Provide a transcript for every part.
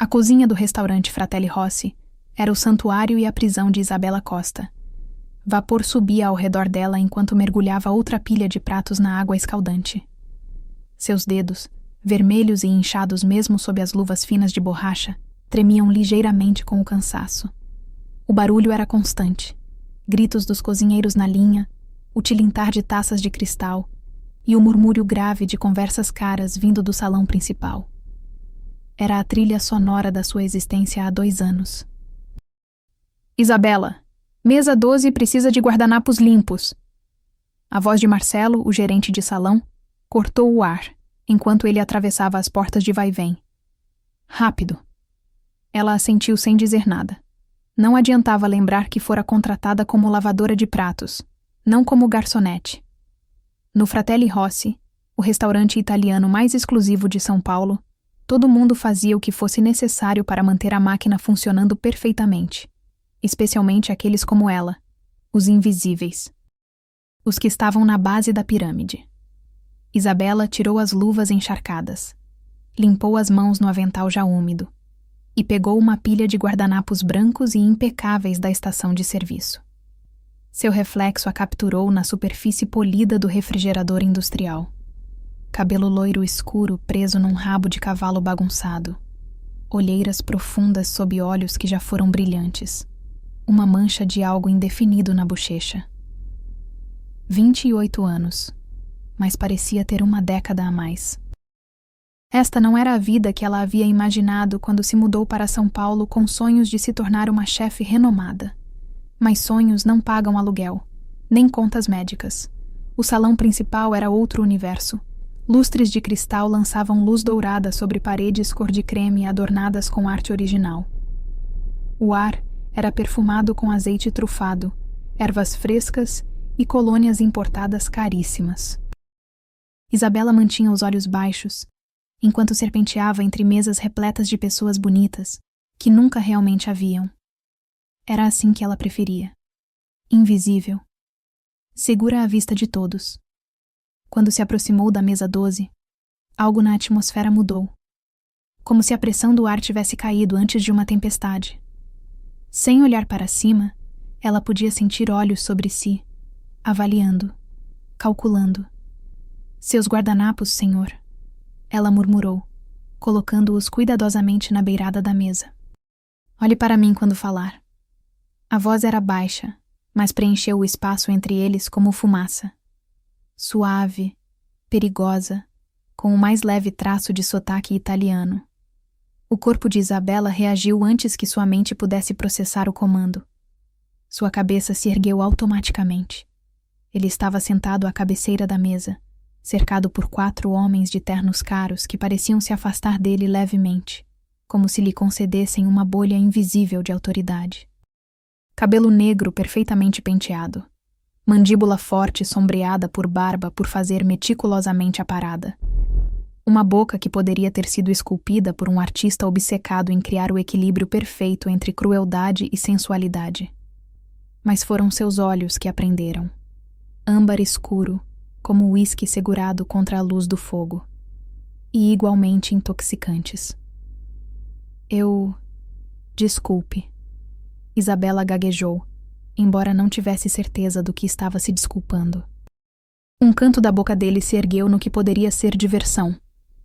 A cozinha do restaurante Fratelli Rossi era o santuário e a prisão de Isabela Costa. Vapor subia ao redor dela enquanto mergulhava outra pilha de pratos na água escaldante. Seus dedos, vermelhos e inchados mesmo sob as luvas finas de borracha, tremiam ligeiramente com o cansaço. O barulho era constante. Gritos dos cozinheiros na linha, o tilintar de taças de cristal e o murmúrio grave de conversas caras vindo do salão principal. Era a trilha sonora da sua existência há 2 anos. Isabela, mesa 12 precisa de guardanapos limpos. A voz de Marcelo, o gerente de salão, cortou o ar, enquanto ele atravessava as portas de vai-vem. Rápido. Ela assentiu sem dizer nada. Não adiantava lembrar que fora contratada como lavadora de pratos, não como garçonete. No Fratelli Rossi, o restaurante italiano mais exclusivo de São Paulo, todo mundo fazia o que fosse necessário para manter a máquina funcionando perfeitamente, especialmente aqueles como ela, os invisíveis. Os que estavam na base da pirâmide. Isabela tirou as luvas encharcadas, limpou as mãos no avental já úmido e pegou uma pilha de guardanapos brancos e impecáveis da estação de serviço. Seu reflexo a capturou na superfície polida do refrigerador industrial. Cabelo loiro escuro preso num rabo de cavalo bagunçado. Olheiras profundas sob olhos que já foram brilhantes. Uma mancha de algo indefinido na bochecha. 28 anos, mas parecia ter uma década a mais. Esta não era a vida que ela havia imaginado quando se mudou para São Paulo com sonhos de se tornar uma chefe renomada. Mas sonhos não pagam aluguel, nem contas médicas. O salão principal era outro universo. Lustres de cristal lançavam luz dourada sobre paredes cor de creme adornadas com arte original. O ar era perfumado com azeite trufado, ervas frescas e colônias importadas caríssimas. Isabela mantinha os olhos baixos, enquanto serpenteava entre mesas repletas de pessoas bonitas, que nunca realmente a viam. Era assim que ela preferia. Invisível. Segura à vista de todos. Quando se aproximou da mesa 12, algo na atmosfera mudou. Como se a pressão do ar tivesse caído antes de uma tempestade. Sem olhar para cima, ela podia sentir olhos sobre si, avaliando, calculando. Seus guardanapos, senhor. Ela murmurou, colocando-os cuidadosamente na beirada da mesa. Olhe para mim quando falar. A voz era baixa, mas preencheu o espaço entre eles como fumaça. Suave, perigosa, com o mais leve traço de sotaque italiano. O corpo de Isabela reagiu antes que sua mente pudesse processar o comando. Sua cabeça se ergueu automaticamente. Ele estava sentado à cabeceira da mesa, cercado por 4 homens de ternos caros que pareciam se afastar dele levemente, como se lhe concedessem uma bolha invisível de autoridade. Cabelo negro perfeitamente penteado. Mandíbula forte sombreada por barba por fazer meticulosamente a parada. Uma boca que poderia ter sido esculpida por um artista obcecado em criar o equilíbrio perfeito entre crueldade e sensualidade. Mas foram seus olhos que a prenderam. Âmbar escuro, como o uísque segurado contra a luz do fogo. E igualmente intoxicantes. Desculpe. Isabela gaguejou, embora não tivesse certeza do que estava se desculpando. Um canto da boca dele se ergueu no que poderia ser diversão,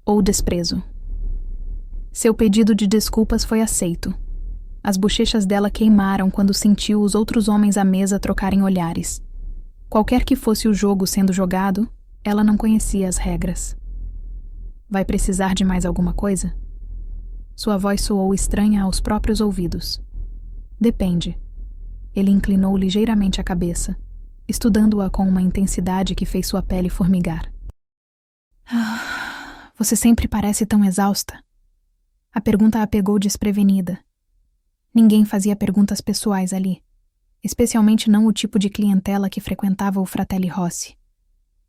ou desprezo. Seu pedido de desculpas foi aceito. As bochechas dela queimaram quando sentiu os outros homens à mesa trocarem olhares. Qualquer que fosse o jogo sendo jogado, ela não conhecia as regras. Vai precisar de mais alguma coisa? Sua voz soou estranha aos próprios ouvidos. Depende. Ele inclinou ligeiramente a cabeça, estudando-a com uma intensidade que fez sua pele formigar. Você sempre parece tão exausta. A pergunta a pegou desprevenida. Ninguém fazia perguntas pessoais ali, especialmente não o tipo de clientela que frequentava o Fratelli Rossi.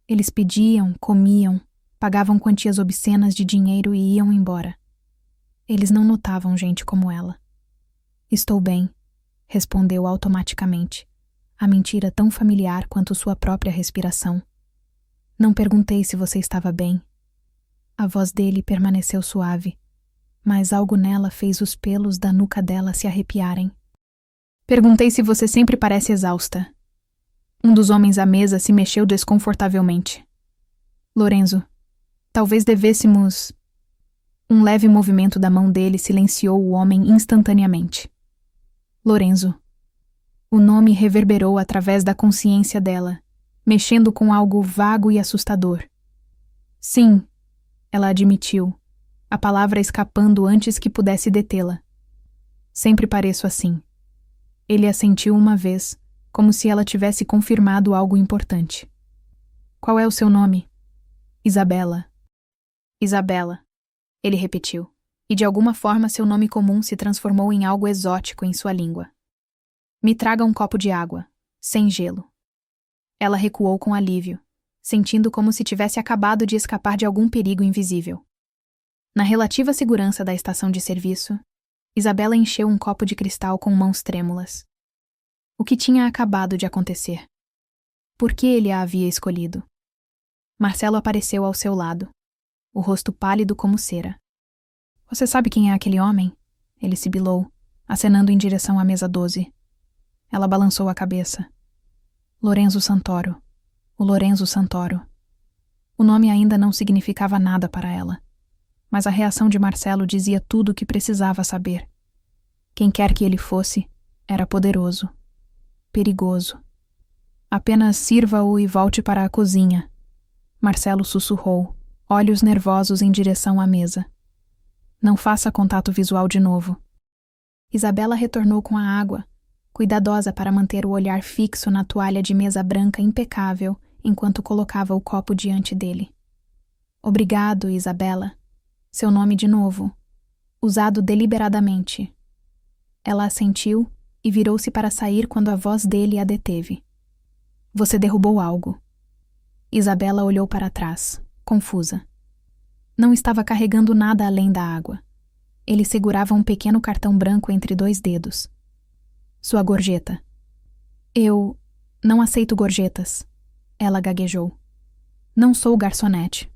Eles pediam, comiam, pagavam quantias obscenas de dinheiro e iam embora. Eles não notavam gente como ela. Estou bem, respondeu automaticamente, a mentira tão familiar quanto sua própria respiração. Não perguntei se você estava bem. A voz dele permaneceu suave, mas algo nela fez os pelos da nuca dela se arrepiarem. Perguntei se você sempre parece exausta. Um dos homens à mesa se mexeu desconfortavelmente. Lorenzo, talvez devêssemos... Um leve movimento da mão dele silenciou o homem instantaneamente. Lorenzo. O nome reverberou através da consciência dela, mexendo com algo vago e assustador. Sim, ela admitiu, a palavra escapando antes que pudesse detê-la. Sempre pareço assim. Ele assentiu uma vez, como se ela tivesse confirmado algo importante. Qual é o seu nome? Isabela. Isabela, ele repetiu, e de alguma forma seu nome comum se transformou em algo exótico em sua língua. Me traga um copo de água, sem gelo. Ela recuou com alívio, sentindo como se tivesse acabado de escapar de algum perigo invisível. Na relativa segurança da estação de serviço, Isabela encheu um copo de cristal com mãos trêmulas. O que tinha acabado de acontecer? Por que ele a havia escolhido? Marcelo apareceu ao seu lado, o rosto pálido como cera. Você sabe quem é aquele homem? Ele sibilou, acenando em direção à mesa 12. Ela balançou a cabeça. Lorenzo Santoro. O Lorenzo Santoro. O nome ainda não significava nada para ela, mas a reação de Marcelo dizia tudo o que precisava saber. Quem quer que ele fosse, era poderoso. Perigoso. Apenas sirva-o e volte para a cozinha. Marcelo sussurrou, olhos nervosos em direção à mesa. Não faça contato visual de novo. Isabela retornou com a água, cuidadosa para manter o olhar fixo na toalha de mesa branca impecável enquanto colocava o copo diante dele. Obrigado, Isabela. Seu nome de novo. Usado deliberadamente. Ela assentiu e virou-se para sair quando a voz dele a deteve. Você derrubou algo. Isabela olhou para trás, confusa. Não estava carregando nada além da água. Ele segurava um pequeno cartão branco entre 2 dedos. Sua gorjeta. Eu não aceito gorjetas. Ela gaguejou. Não sou garçonete.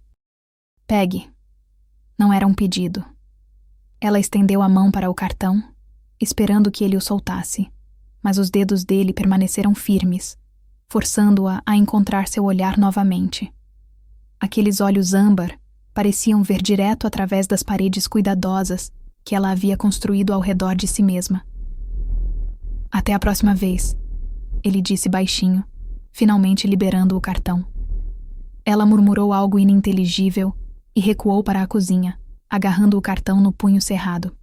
Pegue. Não era um pedido. Ela estendeu a mão para o cartão, esperando que ele o soltasse, mas os dedos dele permaneceram firmes, forçando-a a encontrar seu olhar novamente. Aqueles olhos âmbar pareciam ver direto através das paredes cuidadosas que ela havia construído ao redor de si mesma. Até a próxima vez, ele disse baixinho, finalmente liberando o cartão. Ela murmurou algo ininteligível e recuou para a cozinha, agarrando o cartão no punho cerrado.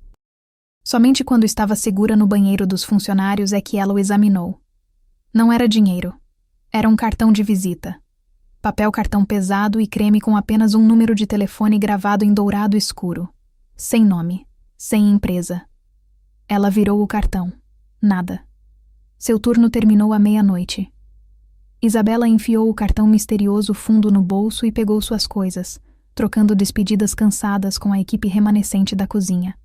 Somente quando estava segura no banheiro dos funcionários é que ela o examinou. Não era dinheiro. Era um cartão de visita. Papel cartão pesado e creme com apenas um número de telefone gravado em dourado escuro. Sem nome. Sem empresa. Ela virou o cartão. Nada. Seu turno terminou à meia-noite. Isabela enfiou o cartão misterioso fundo no bolso e pegou suas coisas, trocando despedidas cansadas com a equipe remanescente da cozinha.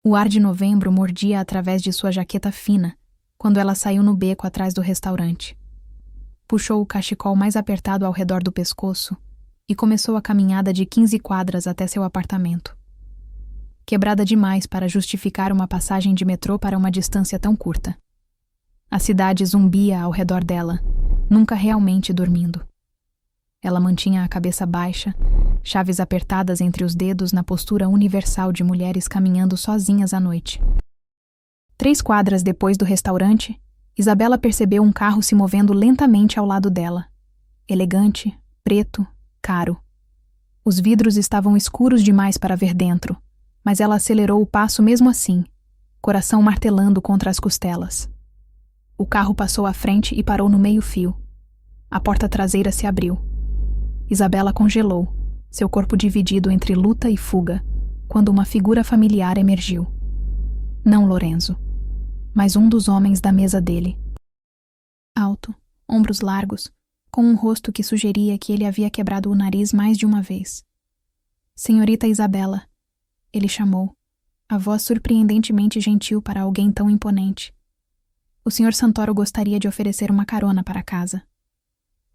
O ar de novembro mordia através de sua jaqueta fina, quando ela saiu no beco atrás do restaurante. Puxou o cachecol mais apertado ao redor do pescoço e começou a caminhada de 15 quadras até seu apartamento. Quebrada demais para justificar uma passagem de metrô para uma distância tão curta. A cidade zumbia ao redor dela, nunca realmente dormindo. Ela mantinha a cabeça baixa, chaves apertadas entre os dedos na postura universal de mulheres caminhando sozinhas à noite. 3 quadras depois do restaurante, Isabela percebeu um carro se movendo lentamente ao lado dela. Elegante, preto, caro. Os vidros estavam escuros demais para ver dentro, mas ela acelerou o passo mesmo assim, coração martelando contra as costelas. O carro passou à frente e parou no meio-fio. A porta traseira se abriu. Isabela congelou, seu corpo dividido entre luta e fuga, quando uma figura familiar emergiu. Não Lorenzo, mas um dos homens da mesa dele. Alto, ombros largos, com um rosto que sugeria que ele havia quebrado o nariz mais de uma vez. Senhorita Isabela, ele chamou, a voz surpreendentemente gentil para alguém tão imponente. O Sr. Santoro gostaria de oferecer uma carona para casa.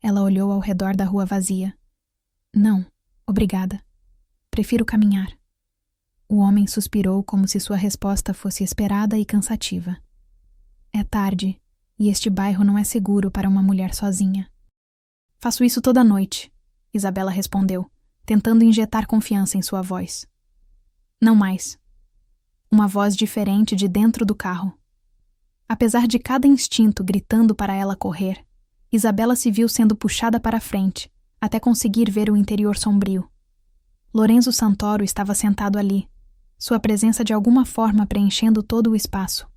Ela olhou ao redor da rua vazia. Não, obrigada. Prefiro caminhar. O homem suspirou como se sua resposta fosse esperada e cansativa. É tarde, e este bairro não é seguro para uma mulher sozinha. Faço isso toda noite, Isabela respondeu, tentando injetar confiança em sua voz. Não mais. Uma voz diferente de dentro do carro. Apesar de cada instinto gritando para ela correr, Isabela se viu sendo puxada para frente, até conseguir ver o interior sombrio. Lorenzo Santoro estava sentado ali, sua presença de alguma forma preenchendo todo o espaço.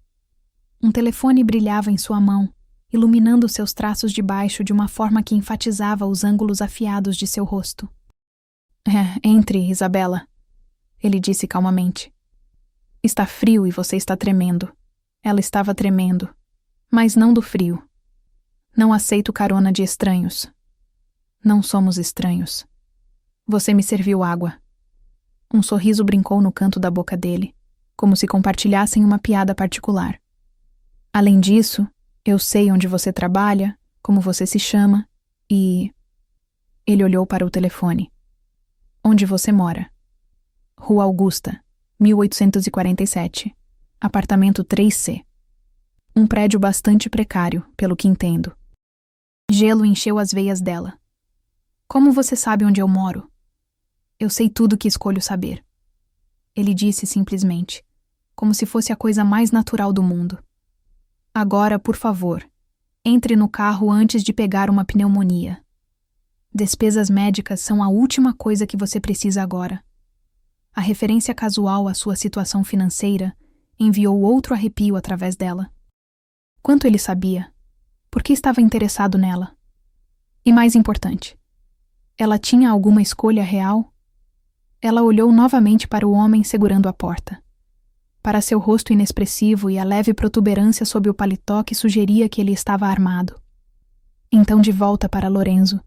Um telefone brilhava em sua mão, iluminando seus traços de baixo de uma forma que enfatizava os ângulos afiados de seu rosto. Entre, Isabela, ele disse calmamente. Está frio e você está tremendo. Ela estava tremendo, mas não do frio. Não aceito carona de estranhos. Não somos estranhos. Você me serviu água. Um sorriso brincou no canto da boca dele, como se compartilhassem uma piada particular. Além disso, eu sei onde você trabalha, como você se chama, e... Ele olhou para o telefone. Onde você mora? Rua Augusta, 1847. Apartamento 3C. Um prédio bastante precário, pelo que entendo. Gelo encheu as veias dela. Como você sabe onde eu moro? Eu sei tudo que escolho saber. Ele disse simplesmente, como se fosse a coisa mais natural do mundo. Agora, por favor, entre no carro antes de pegar uma pneumonia. Despesas médicas são a última coisa que você precisa agora. A referência casual à sua situação financeira enviou outro arrepio através dela. Quanto ele sabia? Por que estava interessado nela? E mais importante, ela tinha alguma escolha real? Ela olhou novamente para o homem segurando a porta. Para seu rosto inexpressivo e a leve protuberância sob o paletó que sugeria que ele estava armado. Então de volta para Lorenzo,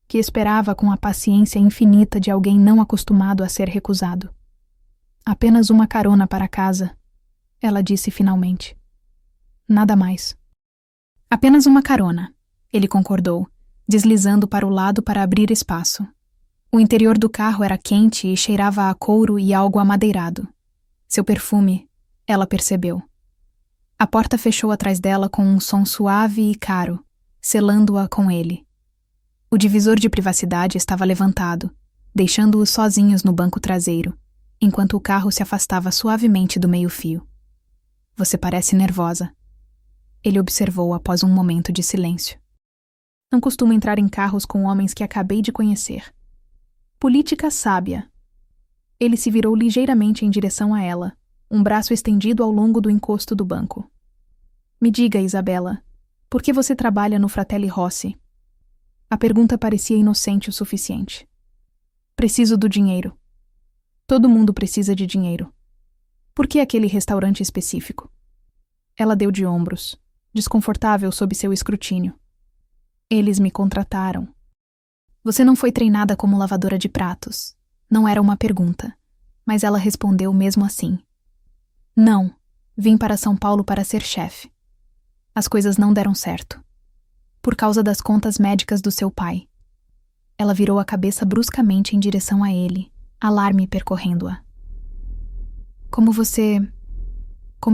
que esperava com a paciência infinita de alguém não acostumado a ser recusado. Apenas uma carona para casa, ela disse finalmente. Nada mais. Apenas uma carona, ele concordou, deslizando para o lado para abrir espaço. O interior do carro era quente e cheirava a couro e algo amadeirado. Seu perfume, ela percebeu. A porta fechou atrás dela com um som suave e caro, selando-a com ele. O divisor de privacidade estava levantado, deixando-os sozinhos no banco traseiro, enquanto o carro se afastava suavemente do meio-fio. Você parece nervosa. Ele observou após um momento de silêncio. Não costumo entrar em carros com homens que acabei de conhecer. Política sábia. Ele se virou ligeiramente em direção a ela, um braço estendido ao longo do encosto do banco. Me diga, Isabela, por que você trabalha no Fratelli Rossi? A pergunta parecia inocente o suficiente. Preciso do dinheiro. Todo mundo precisa de dinheiro. Por que aquele restaurante específico? Ela deu de ombros, desconfortável sob seu escrutínio. Eles me contrataram. Você não foi treinada como lavadora de pratos. Não era uma pergunta, mas ela respondeu mesmo assim. Não, vim para São Paulo para ser chefe. As coisas não deram certo. Por causa das contas médicas do seu pai. Ela virou a cabeça bruscamente em direção a ele, alarme percorrendo-a. Como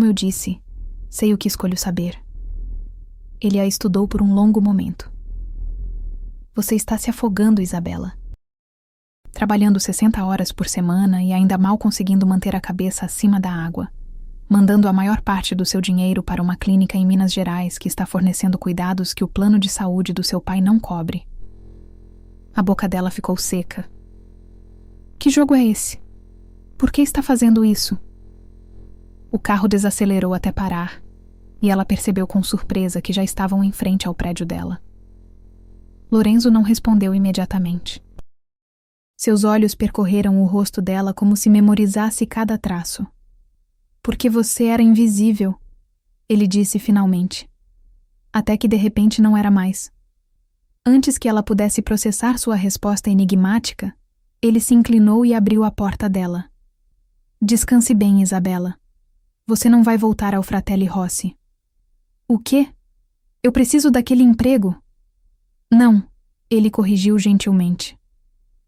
eu disse, sei o que escolho saber. Ele a estudou por um longo momento. Você está se afogando, Isabela. Trabalhando 60 horas por semana e ainda mal conseguindo manter a cabeça acima da água, mandando a maior parte do seu dinheiro para uma clínica em Minas Gerais que está fornecendo cuidados que o plano de saúde do seu pai não cobre. A boca dela ficou seca. Que jogo é esse? Por que está fazendo isso? O carro desacelerou até parar, e ela percebeu com surpresa que já estavam em frente ao prédio dela. Lorenzo não respondeu imediatamente. Seus olhos percorreram o rosto dela como se memorizasse cada traço. Porque você era invisível, ele disse finalmente. Até que de repente não era mais. Antes que ela pudesse processar sua resposta enigmática, ele se inclinou e abriu a porta dela. Descanse bem, Isabela. Você não vai voltar ao Fratelli Rossi. O quê? Eu preciso daquele emprego. Não, ele corrigiu gentilmente.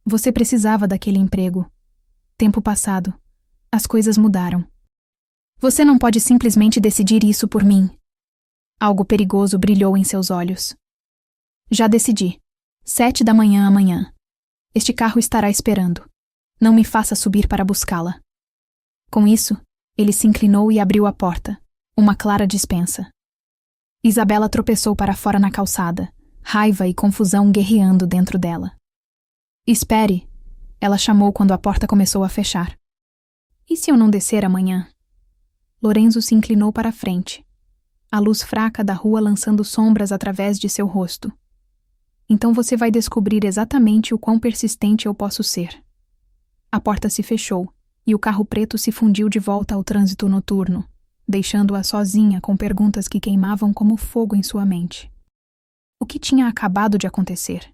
Você precisava daquele emprego. Tempo passado. As coisas mudaram. Você não pode simplesmente decidir isso por mim. Algo perigoso brilhou em seus olhos. Já decidi. 7 da manhã amanhã. Este carro estará esperando. Não me faça subir para buscá-la. Com isso, ele se inclinou e abriu a porta. Uma clara dispensa. Isabela tropeçou para fora na calçada, raiva e confusão guerreando dentro dela. Espere, ela chamou quando a porta começou a fechar. E se eu não descer amanhã? Lorenzo se inclinou para a frente, a luz fraca da rua lançando sombras através de seu rosto. Então você vai descobrir exatamente o quão persistente eu posso ser. A porta se fechou e o carro preto se fundiu de volta ao trânsito noturno, deixando-a sozinha com perguntas que queimavam como fogo em sua mente. O que tinha acabado de acontecer?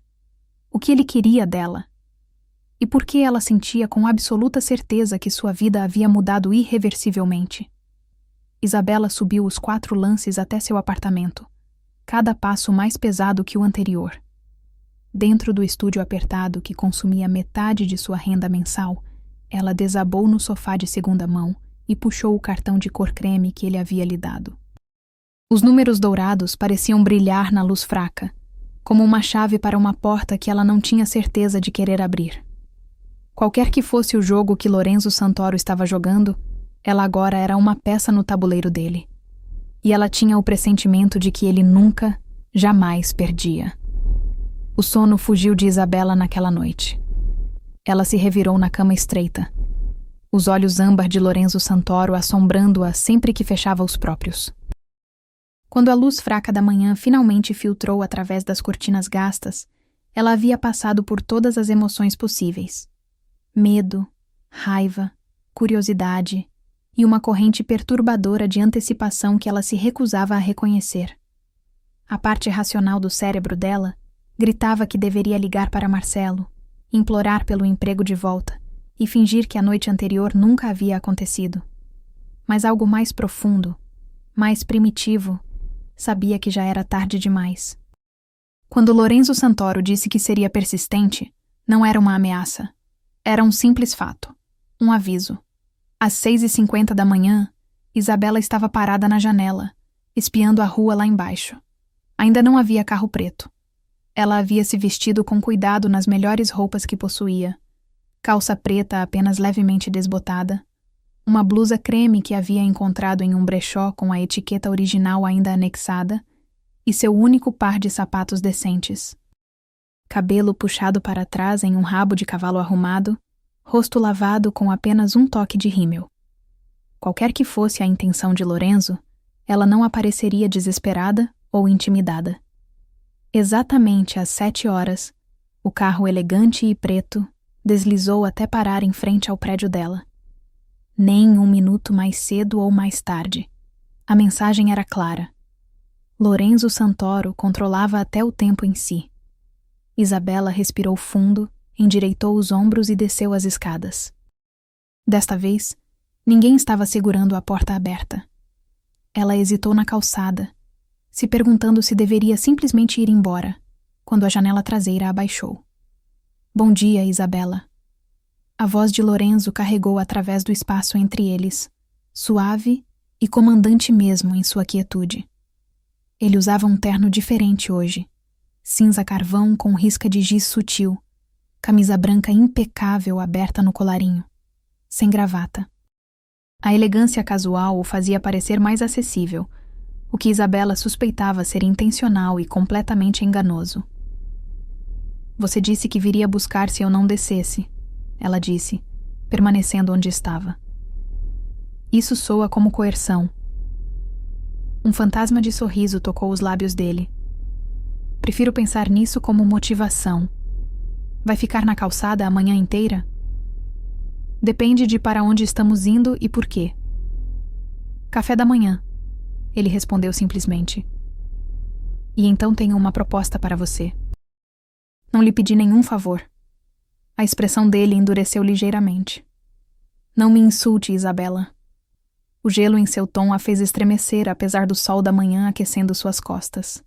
O que ele queria dela? E por que ela sentia com absoluta certeza que sua vida havia mudado irreversivelmente? Isabela subiu os 4 lances até seu apartamento, cada passo mais pesado que o anterior. Dentro do estúdio apertado que consumia metade de sua renda mensal, ela desabou no sofá de segunda mão e puxou o cartão de cor creme que ele havia lhe dado. Os números dourados pareciam brilhar na luz fraca, como uma chave para uma porta que ela não tinha certeza de querer abrir. Qualquer que fosse o jogo que Lorenzo Santoro estava jogando, ela agora era uma peça no tabuleiro dele. E ela tinha o pressentimento de que ele nunca, jamais perdia. O sono fugiu de Isabela naquela noite. Ela se revirou na cama estreita, os olhos âmbar de Lorenzo Santoro assombrando-a sempre que fechava os próprios. Quando a luz fraca da manhã finalmente filtrou através das cortinas gastas, ela havia passado por todas as emoções possíveis. Medo, raiva, curiosidade e uma corrente perturbadora de antecipação que ela se recusava a reconhecer. A parte racional do cérebro dela gritava que deveria ligar para Marcelo, implorar pelo emprego de volta e fingir que a noite anterior nunca havia acontecido. Mas algo mais profundo, mais primitivo, sabia que já era tarde demais. Quando Lorenzo Santoro disse que seria persistente, não era uma ameaça. Era um simples fato, um aviso. Às 6h50 da manhã, Isabela estava parada na janela, espiando a rua lá embaixo. Ainda não havia carro preto. Ela havia se vestido com cuidado nas melhores roupas que possuía. Calça preta apenas levemente desbotada, uma blusa creme que havia encontrado em um brechó com a etiqueta original ainda anexada e seu único par de sapatos decentes. Cabelo puxado para trás em um rabo de cavalo arrumado, rosto lavado com apenas um toque de rímel. Qualquer que fosse a intenção de Lorenzo, ela não apareceria desesperada ou intimidada. Exatamente às 7 horas, o carro elegante e preto deslizou até parar em frente ao prédio dela. Nem um minuto mais cedo ou mais tarde. A mensagem era clara. Lorenzo Santoro controlava até o tempo em si. Isabela respirou fundo, endireitou os ombros e desceu as escadas. Desta vez, ninguém estava segurando a porta aberta. Ela hesitou na calçada, se perguntando se deveria simplesmente ir embora, quando a janela traseira abaixou. Bom dia, Isabela. A voz de Lorenzo carregou através do espaço entre eles, suave e comandante mesmo em sua quietude. Ele usava um terno diferente hoje, cinza carvão com risca de giz sutil, camisa branca impecável aberta no colarinho, sem gravata. A elegância casual o fazia parecer mais acessível, o que Isabela suspeitava ser intencional e completamente enganoso. Você disse que viria buscar se eu não descesse, ela disse, permanecendo onde estava. Isso soa como coerção. Um fantasma de sorriso tocou os lábios dele. Prefiro pensar nisso como motivação. Vai ficar na calçada a manhã inteira? Depende de para onde estamos indo e por quê. Café da manhã, ele respondeu simplesmente. E então tenho uma proposta para você. Não lhe pedi nenhum favor. A expressão dele endureceu ligeiramente. Não me insulte, Isabela. O gelo em seu tom a fez estremecer apesar do sol da manhã aquecendo suas costas.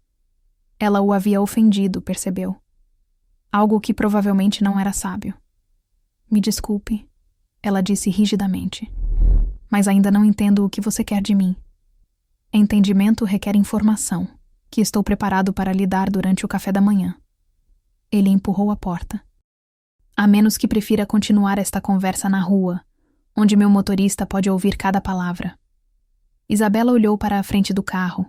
Ela o havia ofendido, percebeu. Algo que provavelmente não era sábio. Me desculpe, ela disse rigidamente. mas ainda não entendo o que você quer de mim. Entendimento requer informação, que estou preparado para lhe dar durante o café da manhã. Ele empurrou a porta. A menos que prefira continuar esta conversa na rua, onde meu motorista pode ouvir cada palavra. Isabela olhou para a frente do carro,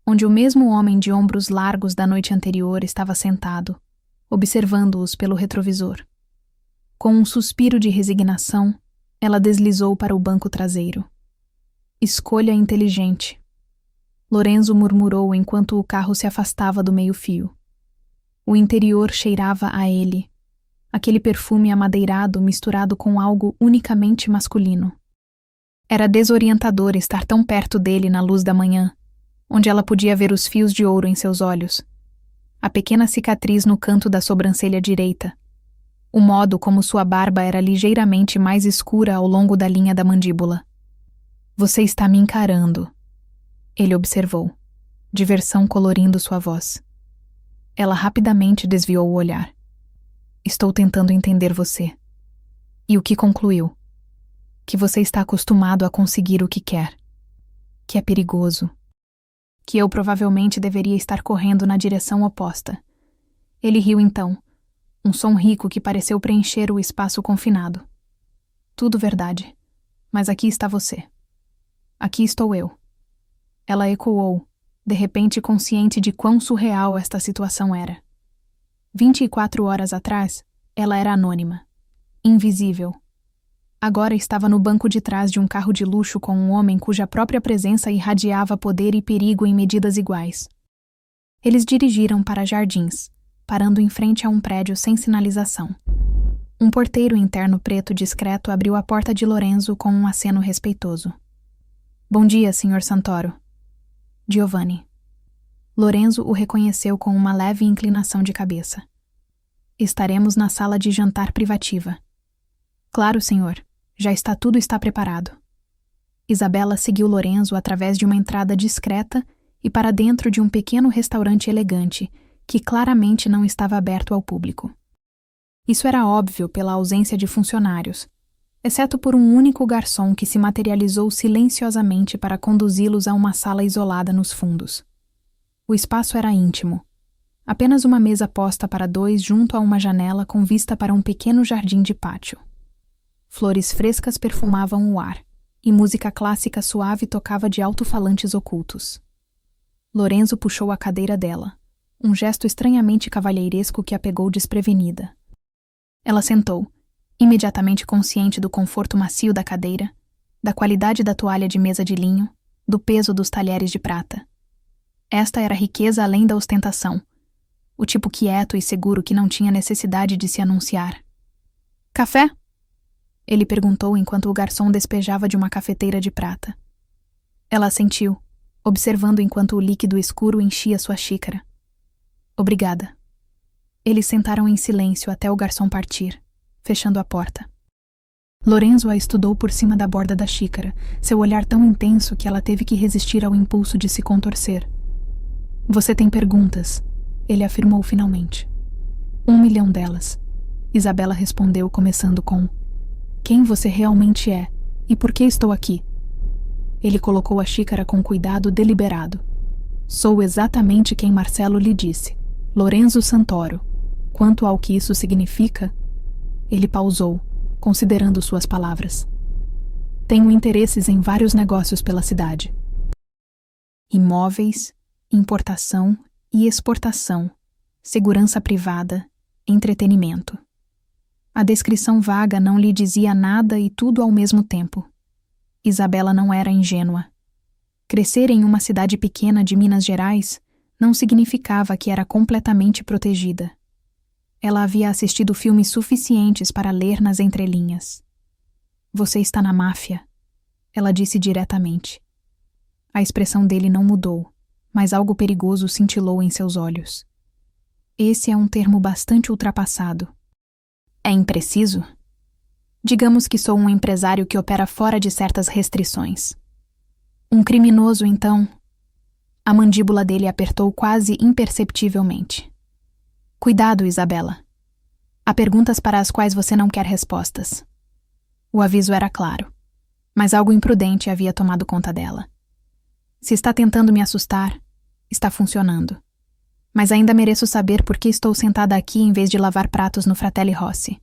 onde o mesmo homem de ombros largos da noite anterior estava sentado, observando-os pelo retrovisor. Com um suspiro de resignação, ela deslizou para o banco traseiro. Escolha inteligente. Lorenzo murmurou enquanto o carro se afastava do meio-fio. O interior cheirava a ele, aquele perfume amadeirado misturado com algo unicamente masculino. Era desorientador estar tão perto dele na luz da manhã, onde ela podia ver os fios de ouro em seus olhos, a pequena cicatriz no canto da sobrancelha direita, o modo como sua barba era ligeiramente mais escura ao longo da linha da mandíbula. Você está me encarando, ele observou, diversão colorindo sua voz. Ela rapidamente desviou o olhar. Estou tentando entender você. E o que concluiu? Que você está acostumado a conseguir o que quer. Que é perigoso. Que eu provavelmente deveria estar correndo na direção oposta. Ele riu então, um som rico que pareceu preencher o espaço confinado. Tudo verdade. Mas aqui está você. Aqui estou eu. Ela ecoou, de repente consciente de quão surreal esta situação era. 24 horas atrás, ela era anônima, invisível. Agora estava no banco de trás de um carro de luxo com um homem cuja própria presença irradiava poder e perigo em medidas iguais. Eles dirigiram para Jardins, parando em frente a um prédio sem sinalização. Um porteiro interno preto discreto abriu a porta de Lorenzo com um aceno respeitoso. Bom dia, Sr. Santoro. Giovanni. Lorenzo o reconheceu com uma leve inclinação de cabeça. Estaremos na sala de jantar privativa. Claro, senhor. Já está preparado. Isabela seguiu Lorenzo através de uma entrada discreta e para dentro de um pequeno restaurante elegante, que claramente não estava aberto ao público. Isso era óbvio pela ausência de funcionários, exceto por um único garçom que se materializou silenciosamente para conduzi-los a uma sala isolada nos fundos. O espaço era íntimo. Apenas uma mesa posta para dois junto a uma janela com vista para um pequeno jardim de pátio. Flores frescas perfumavam o ar, e música clássica suave tocava de alto-falantes ocultos. Lorenzo puxou a cadeira dela, um gesto estranhamente cavalheiresco que a pegou desprevenida. Ela sentou, imediatamente consciente do conforto macio da cadeira, da qualidade da toalha de mesa de linho, do peso dos talheres de prata. Esta era riqueza além da ostentação, o tipo quieto e seguro que não tinha necessidade de se anunciar. Café? Ele perguntou enquanto o garçom despejava de uma cafeteira de prata. Ela assentiu, observando enquanto o líquido escuro enchia sua xícara. Obrigada. Eles sentaram em silêncio até o garçom partir, fechando a porta. Lorenzo a estudou por cima da borda da xícara, seu olhar tão intenso que ela teve que resistir ao impulso de se contorcer. Você tem perguntas, ele afirmou finalmente. 1 milhão delas. Isabela respondeu começando com: quem você realmente é e por que estou aqui? Ele colocou a xícara com cuidado deliberado. Sou exatamente quem Marcelo lhe disse, Lorenzo Santoro. Quanto ao que isso significa, ele pausou, considerando suas palavras. Tenho interesses em vários negócios pela cidade. Imóveis, importação e exportação, segurança privada, entretenimento. A descrição vaga não lhe dizia nada e tudo ao mesmo tempo. Isabela não era ingênua. Crescer em uma cidade pequena de Minas Gerais não significava que era completamente protegida. Ela havia assistido filmes suficientes para ler nas entrelinhas. Você está na máfia, ela disse diretamente. A expressão dele não mudou, mas algo perigoso cintilou em seus olhos. Esse é um termo bastante ultrapassado. É impreciso? Digamos que sou um empresário que opera fora de certas restrições. Um criminoso, então? A mandíbula dele apertou quase imperceptivelmente. Cuidado, Isabela. Há perguntas para as quais você não quer respostas. O aviso era claro. Mas algo imprudente havia tomado conta dela. Se está tentando me assustar, está funcionando. Mas ainda mereço saber por que estou sentada aqui em vez de lavar pratos no Fratelli Rossi.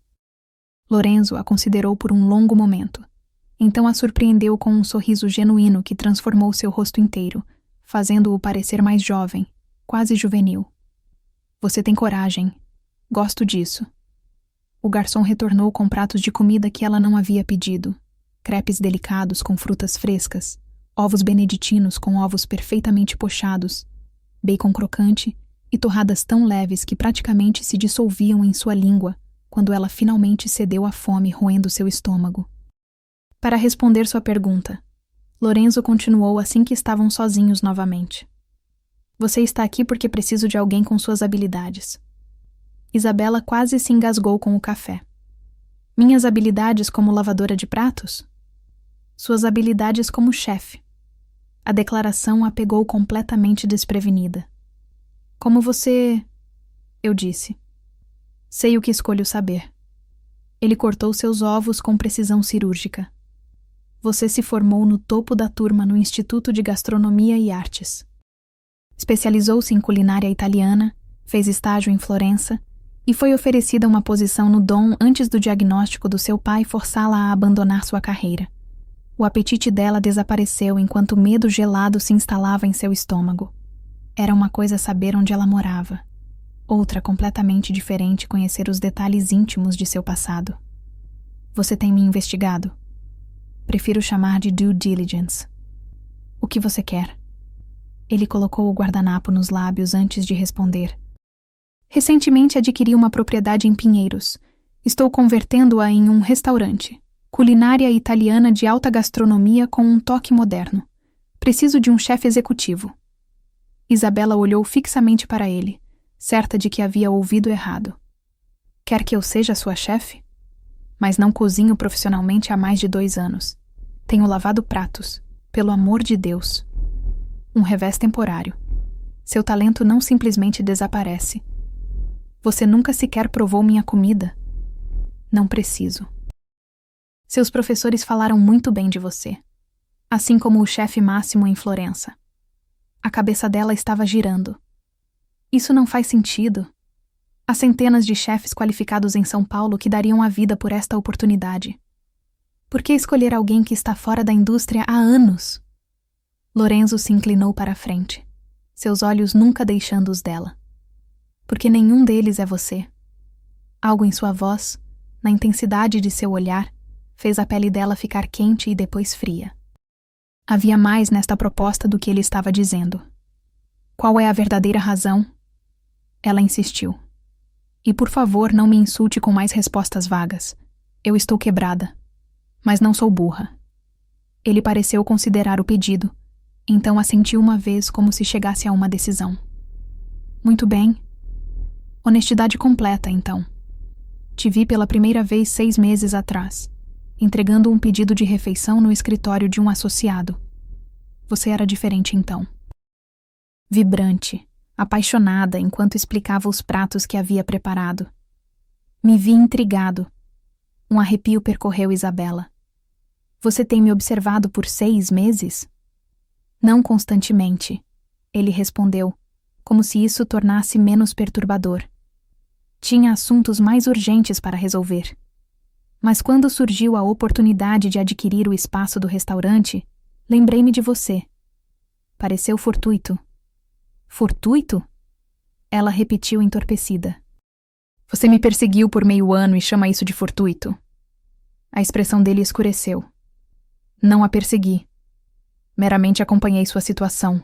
Lorenzo a considerou por um longo momento. Então a surpreendeu com um sorriso genuíno que transformou seu rosto inteiro, fazendo-o parecer mais jovem, quase juvenil. Você tem coragem. Gosto disso. O garçom retornou com pratos de comida que ela não havia pedido. Crepes delicados com frutas frescas, ovos beneditinos com ovos perfeitamente pochados, bacon crocante e torradas tão leves que praticamente se dissolviam em sua língua quando ela finalmente cedeu à fome roendo seu estômago. Para responder sua pergunta, Lorenzo continuou assim que estavam sozinhos novamente. Você está aqui porque preciso de alguém com suas habilidades. Isabela quase se engasgou com o café. Minhas habilidades como lavadora de pratos? Suas habilidades como chefe. A declaração a pegou completamente desprevenida. Como você... Eu disse. Sei o que escolho saber. Ele cortou seus ovos com precisão cirúrgica. Você se formou no topo da turma no Instituto de Gastronomia e Artes. Especializou-se em culinária italiana, fez estágio em Florença e foi oferecida uma posição no Dom antes do diagnóstico do seu pai forçá-la a abandonar sua carreira. O apetite dela desapareceu enquanto o medo gelado se instalava em seu estômago. Era uma coisa saber onde ela morava. Outra completamente diferente conhecer os detalhes íntimos de seu passado. Você tem me investigado? Prefiro chamar de due diligence. O que você quer? Ele colocou o guardanapo nos lábios antes de responder. Recentemente adquiri uma propriedade em Pinheiros. Estou convertendo-a em um restaurante. Culinária italiana de alta gastronomia com um toque moderno. Preciso de um chefe executivo. Isabela olhou fixamente para ele, certa de que havia ouvido errado. Quer que eu seja sua chefe? Mas não cozinho profissionalmente há mais de 2 anos. Tenho lavado pratos, pelo amor de Deus. Um revés temporário. Seu talento não simplesmente desaparece. Você nunca sequer provou minha comida. Não preciso. Seus professores falaram muito bem de você, assim como o chefe Máximo em Florença. A cabeça dela estava girando. Isso não faz sentido. Há centenas de chefes qualificados em São Paulo que dariam a vida por esta oportunidade. Por que escolher alguém que está fora da indústria há anos? Lorenzo se inclinou para a frente, seus olhos nunca deixando os dela. Porque nenhum deles é você. Algo em sua voz, na intensidade de seu olhar, fez a pele dela ficar quente e depois fria. Havia mais nesta proposta do que ele estava dizendo. Qual é a verdadeira razão? Ela insistiu. E por favor, não me insulte com mais respostas vagas. Eu estou quebrada. Mas não sou burra. Ele pareceu considerar o pedido, então assentiu uma vez como se chegasse a uma decisão. Muito bem. Honestidade completa, então. Te vi pela primeira vez 6 meses atrás, entregando um pedido de refeição no escritório de um associado. Você era diferente então. Vibrante, apaixonada enquanto explicava os pratos que havia preparado. Me vi intrigado. Um arrepio percorreu Isabela. Você tem me observado por 6 meses? Não constantemente, ele respondeu, como se isso tornasse menos perturbador. Tinha assuntos mais urgentes para resolver. Mas quando surgiu a oportunidade de adquirir o espaço do restaurante, lembrei-me de você. Pareceu fortuito. Fortuito? Ela repetiu entorpecida. Você me perseguiu por meio ano e chama isso de fortuito? A expressão dele escureceu. Não a persegui. Meramente acompanhei sua situação.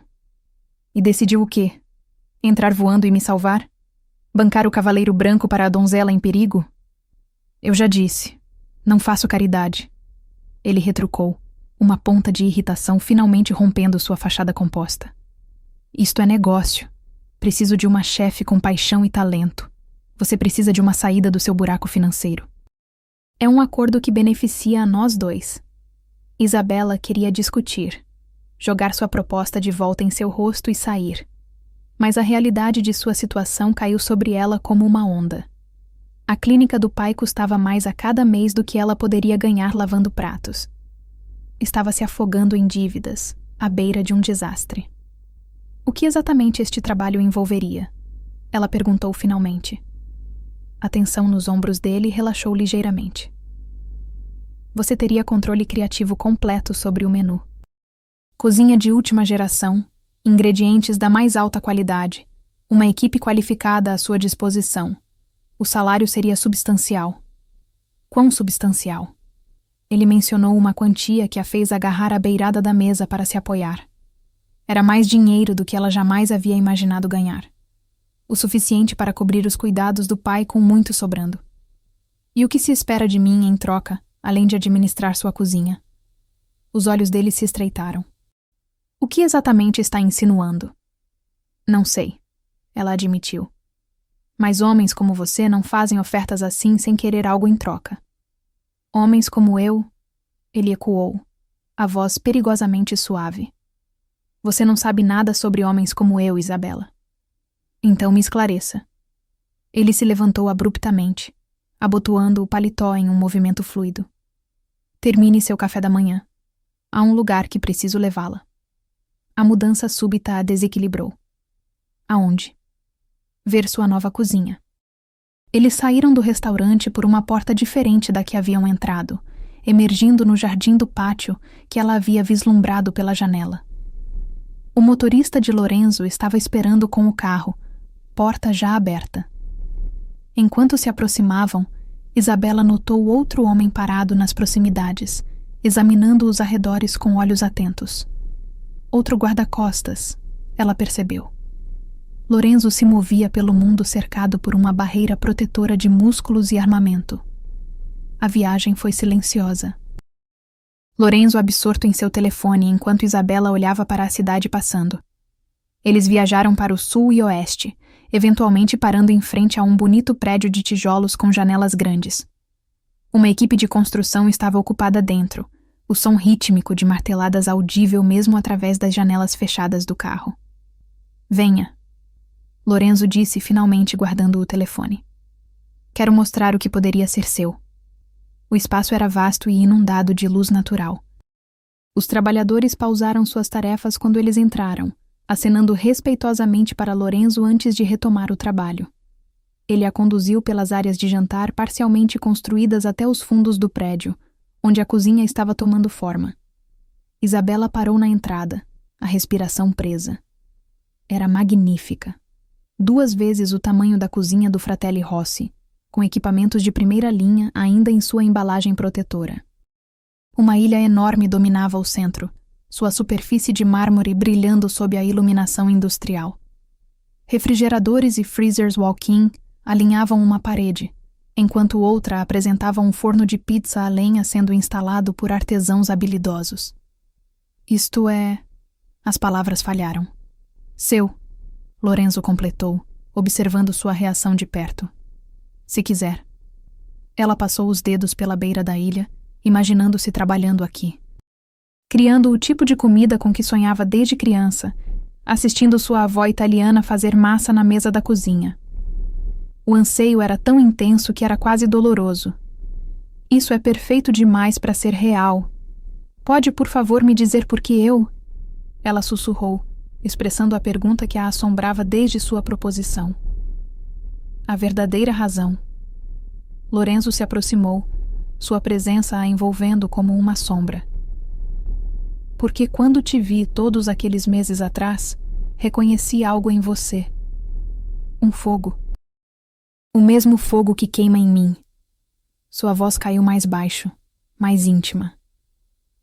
E decidiu o quê? Entrar voando e me salvar? Bancar o cavaleiro branco para a donzela em perigo? Eu já disse. Não faço caridade. Ele retrucou, uma ponta de irritação finalmente rompendo sua fachada composta. Isto é negócio. Preciso de uma chefe com paixão e talento. Você precisa de uma saída do seu buraco financeiro. É um acordo que beneficia a nós dois. Isabela queria discutir, jogar sua proposta de volta em seu rosto e sair. Mas a realidade de sua situação caiu sobre ela como uma onda. A clínica do pai custava mais a cada mês do que ela poderia ganhar lavando pratos. estava se afogando em dívidas, à beira de um desastre. O que exatamente este trabalho envolveria? Ela perguntou finalmente. A tensão nos ombros dele relaxou ligeiramente. Você teria controle criativo completo sobre o menu. Cozinha de última geração, ingredientes da mais alta qualidade, uma equipe qualificada à sua disposição. O salário seria substancial. Quão substancial? Ele mencionou uma quantia que a fez agarrar à beirada da mesa para se apoiar. Era mais dinheiro do que ela jamais havia imaginado ganhar. O suficiente para cobrir os cuidados do pai com muito sobrando. E o que se espera de mim em troca, além de administrar sua cozinha? Os olhos dele se estreitaram. O que exatamente está insinuando? Não sei, ela admitiu. Mas homens como você não fazem ofertas assim sem querer algo em troca. Homens como eu, ele ecoou, a voz perigosamente suave. Você não sabe nada sobre homens como eu, Isabela. Então me esclareça. Ele se levantou abruptamente, abotoando o paletó em um movimento fluido. Termine seu café da manhã. Há um lugar que preciso levá-la. A mudança súbita a desequilibrou. Aonde? Ver sua nova cozinha. Eles saíram do restaurante por uma porta diferente da que haviam entrado, emergindo no jardim do pátio que ela havia vislumbrado pela janela. O motorista de Lorenzo estava esperando com o carro, porta já aberta. Enquanto se aproximavam, Isabela notou outro homem parado nas proximidades, examinando os arredores com olhos atentos. Outro guarda-costas, ela percebeu. Lorenzo se movia pelo mundo cercado por uma barreira protetora de músculos e armamento. A viagem foi silenciosa. Lorenzo absorto em seu telefone enquanto Isabela olhava para a cidade passando. Eles viajaram para o sul e oeste, eventualmente parando em frente a um bonito prédio de tijolos com janelas grandes. Uma equipe de construção estava ocupada dentro, o som rítmico de marteladas audível mesmo através das janelas fechadas do carro. Venha. Lorenzo disse finalmente guardando o telefone. Quero mostrar o que poderia ser seu. O espaço era vasto e inundado de luz natural. Os trabalhadores pausaram suas tarefas quando eles entraram, acenando respeitosamente para Lorenzo antes de retomar o trabalho. Ele a conduziu pelas áreas de jantar parcialmente construídas até os fundos do prédio, onde a cozinha estava tomando forma. Isabela parou na entrada, a respiração presa. Era magnífica. 2 vezes o tamanho da cozinha do Fratelli Rossi, com equipamentos de primeira linha ainda em sua embalagem protetora. Uma ilha enorme dominava o centro, sua superfície de mármore brilhando sob a iluminação industrial. Refrigeradores e freezers walk-in alinhavam uma parede, enquanto outra apresentava um forno de pizza a lenha sendo instalado por artesãos habilidosos. Isto é... As palavras falharam. Seu, Lorenzo completou, observando sua reação de perto. Se quiser. Ela passou os dedos pela beira da ilha, imaginando-se trabalhando aqui. Criando o tipo de comida com que sonhava desde criança, assistindo sua avó italiana fazer massa na mesa da cozinha. O anseio era tão intenso que era quase doloroso. Isso é perfeito demais para ser real. Pode, por favor, me dizer por que eu? Ela sussurrou, expressando a pergunta que a assombrava desde sua proposição. A verdadeira razão. Lorenzo se aproximou, sua presença a envolvendo como uma sombra. Porque quando te vi todos aqueles meses atrás, reconheci algo em você. Um fogo. O mesmo fogo que queima em mim. Sua voz caiu mais baixo, mais íntima.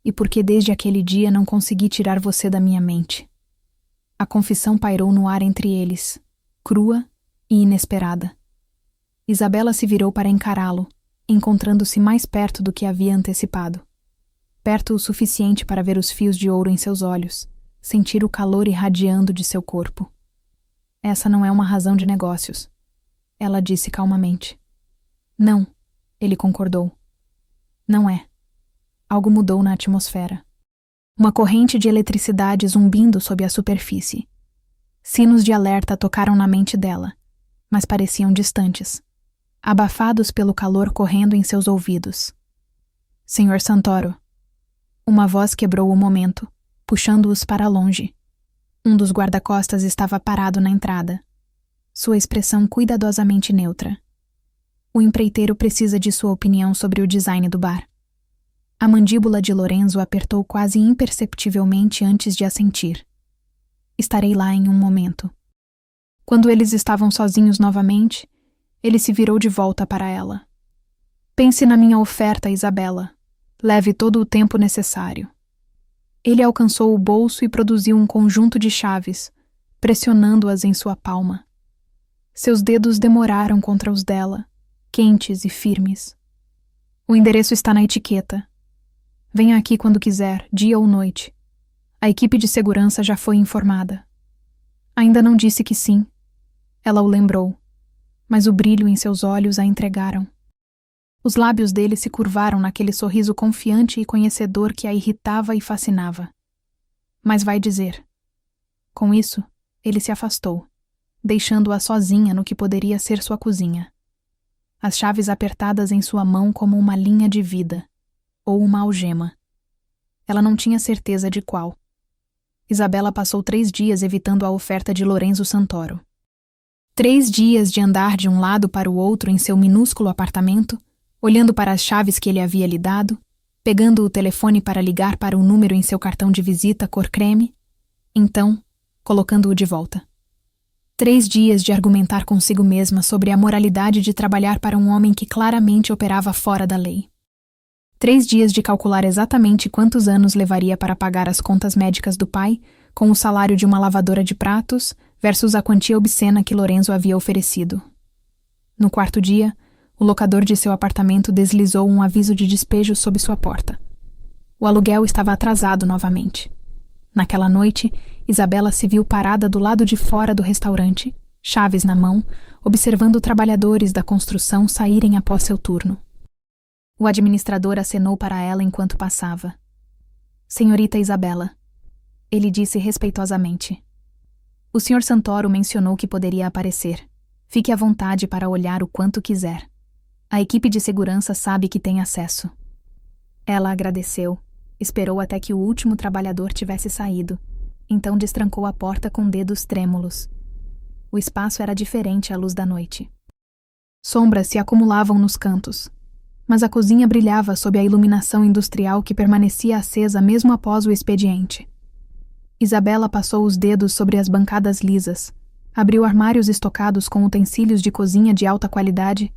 E porque desde aquele dia não consegui tirar você da minha mente. A confissão pairou no ar entre eles, crua e inesperada. Isabela se virou para encará-lo, encontrando-se mais perto do que havia antecipado. Perto o suficiente para ver os fios de ouro em seus olhos, sentir o calor irradiando de seu corpo. Essa não é uma razão de negócios, ela disse calmamente. Não, ele concordou. Não é. Algo mudou na atmosfera. Uma corrente de eletricidade zumbindo sob a superfície. Sinos de alerta tocaram na mente dela, mas pareciam distantes, abafados pelo calor correndo em seus ouvidos. Senhor Santoro. Uma voz quebrou o momento, puxando-os para longe. Um dos guarda-costas estava parado na entrada. Sua expressão cuidadosamente neutra. O empreiteiro precisa de sua opinião sobre o design do bar. A mandíbula de Lorenzo apertou quase imperceptivelmente antes de assentir. Estarei lá em um momento. Quando eles estavam sozinhos novamente, ele se virou de volta para ela. Pense na minha oferta, Isabela. Leve todo o tempo necessário. Ele alcançou o bolso e produziu um conjunto de chaves, pressionando-as em sua palma. Seus dedos demoraram contra os dela, quentes e firmes. O endereço está na etiqueta. Venha aqui quando quiser, dia ou noite. A equipe de segurança já foi informada. Ainda não disse que sim. Ela o lembrou, mas o brilho em seus olhos a entregaram. Os lábios dele se curvaram naquele sorriso confiante e conhecedor que a irritava e fascinava. Mas vai dizer. Com isso, ele se afastou, deixando-a sozinha no que poderia ser sua cozinha. As chaves apertadas em sua mão como uma linha de vida, ou uma algema. Ela não tinha certeza de qual. Isabela passou 3 dias evitando a oferta de Lorenzo Santoro. 3 dias de andar de um lado para o outro em seu minúsculo apartamento, olhando para as chaves que ele havia lhe dado, pegando o telefone para ligar para o número em seu cartão de visita cor creme, então, colocando-o de volta. 3 dias de argumentar consigo mesma sobre a moralidade de trabalhar para um homem que claramente operava fora da lei. 3 dias de calcular exatamente quantos anos levaria para pagar as contas médicas do pai, com o salário de uma lavadora de pratos, versus a quantia obscena que Lorenzo havia oferecido. No 4º dia, o locador de seu apartamento deslizou um aviso de despejo sob sua porta. O aluguel estava atrasado novamente. Naquela noite, Isabela se viu parada do lado de fora do restaurante, chaves na mão, observando trabalhadores da construção saírem após seu turno. O administrador acenou para ela enquanto passava. Senhorita Isabela, ele disse respeitosamente. O Sr. Santoro mencionou que poderia aparecer. Fique à vontade para olhar o quanto quiser. A equipe de segurança sabe que tem acesso. Ela agradeceu, esperou até que o último trabalhador tivesse saído, então destrancou a porta com dedos trêmulos. O espaço era diferente à luz da noite. Sombras se acumulavam nos cantos, mas a cozinha brilhava sob a iluminação industrial que permanecia acesa mesmo após o expediente. Isabela passou os dedos sobre as bancadas lisas, abriu armários estocados com utensílios de cozinha de alta qualidade,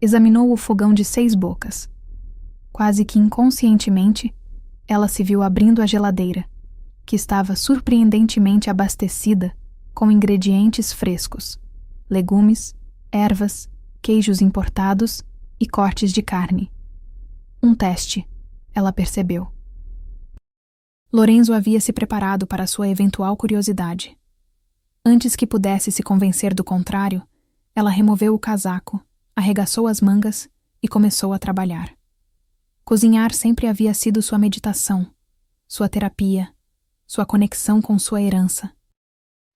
examinou o fogão de 6 bocas. Quase que inconscientemente, ela se viu abrindo a geladeira, que estava surpreendentemente abastecida com ingredientes frescos, legumes, ervas, queijos importados e cortes de carne. Um teste, ela percebeu. Lorenzo havia se preparado para sua eventual curiosidade. Antes que pudesse se convencer do contrário, ela removeu o casaco, arregaçou as mangas e começou a trabalhar. Cozinhar sempre havia sido sua meditação, sua terapia, sua conexão com sua herança.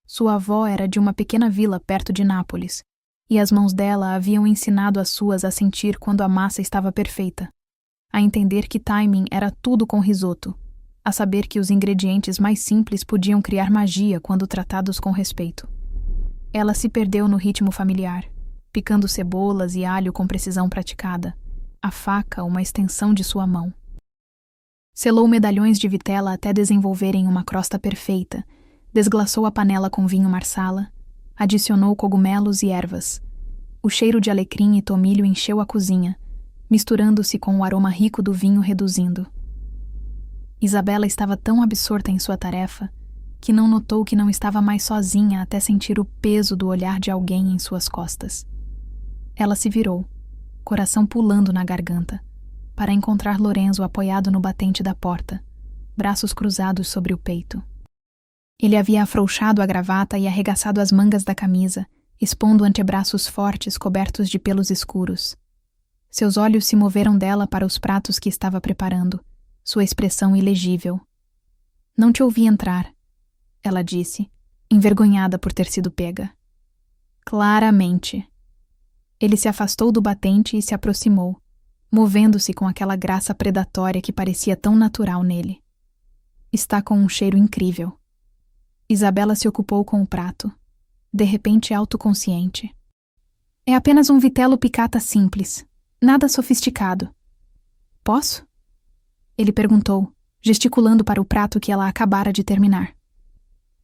Sua avó era de uma pequena vila perto de Nápoles, e as mãos dela haviam ensinado as suas a sentir quando a massa estava perfeita, a entender que timing era tudo com risoto, a saber que os ingredientes mais simples podiam criar magia quando tratados com respeito. Ela se perdeu no ritmo familiar, picando cebolas e alho com precisão praticada, a faca uma extensão de sua mão. Selou medalhões de vitela até desenvolverem uma crosta perfeita, desglaçou a panela com vinho marsala, adicionou cogumelos e ervas. O cheiro de alecrim e tomilho encheu a cozinha, misturando-se com o aroma rico do vinho reduzindo. Isabela estava tão absorta em sua tarefa que não notou que não estava mais sozinha até sentir o peso do olhar de alguém em suas costas. Ela se virou, coração pulando na garganta, para encontrar Lorenzo apoiado no batente da porta, braços cruzados sobre o peito. Ele havia afrouxado a gravata e arregaçado as mangas da camisa, expondo antebraços fortes cobertos de pelos escuros. Seus olhos se moveram dela para os pratos que estava preparando, sua expressão ilegível. Não te ouvi entrar, ela disse, envergonhada por ter sido pega. Claramente. Ele se afastou do batente e se aproximou, movendo-se com aquela graça predatória que parecia tão natural nele. Está com um cheiro incrível. Isabela se ocupou com o prato, de repente autoconsciente. É apenas um vitelo picata simples, nada sofisticado. Posso? Ele perguntou, gesticulando para o prato que ela acabara de terminar.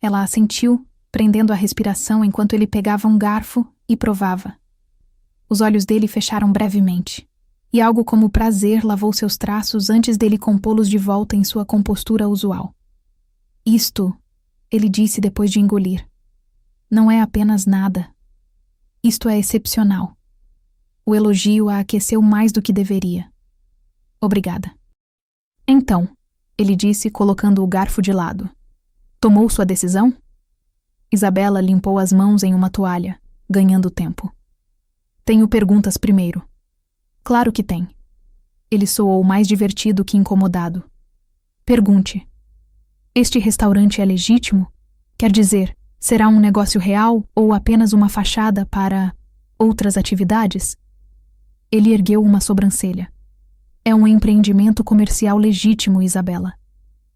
Ela assentiu, prendendo a respiração enquanto ele pegava um garfo e provava. Os olhos dele fecharam brevemente, e algo como prazer lavou seus traços antes dele compô-los de volta em sua compostura usual. Isto, ele disse depois de engolir, não é apenas nada. Isto é excepcional. O elogio a aqueceu mais do que deveria. Obrigada. Então, ele disse, colocando o garfo de lado. Tomou sua decisão? Isabela limpou as mãos em uma toalha, ganhando tempo. Tenho perguntas primeiro. Claro que tem. Ele soou mais divertido que incomodado. Pergunte. Este restaurante é legítimo? Quer dizer, será um negócio real ou apenas uma fachada para outras atividades? Ele ergueu uma sobrancelha. É um empreendimento comercial legítimo, Isabela.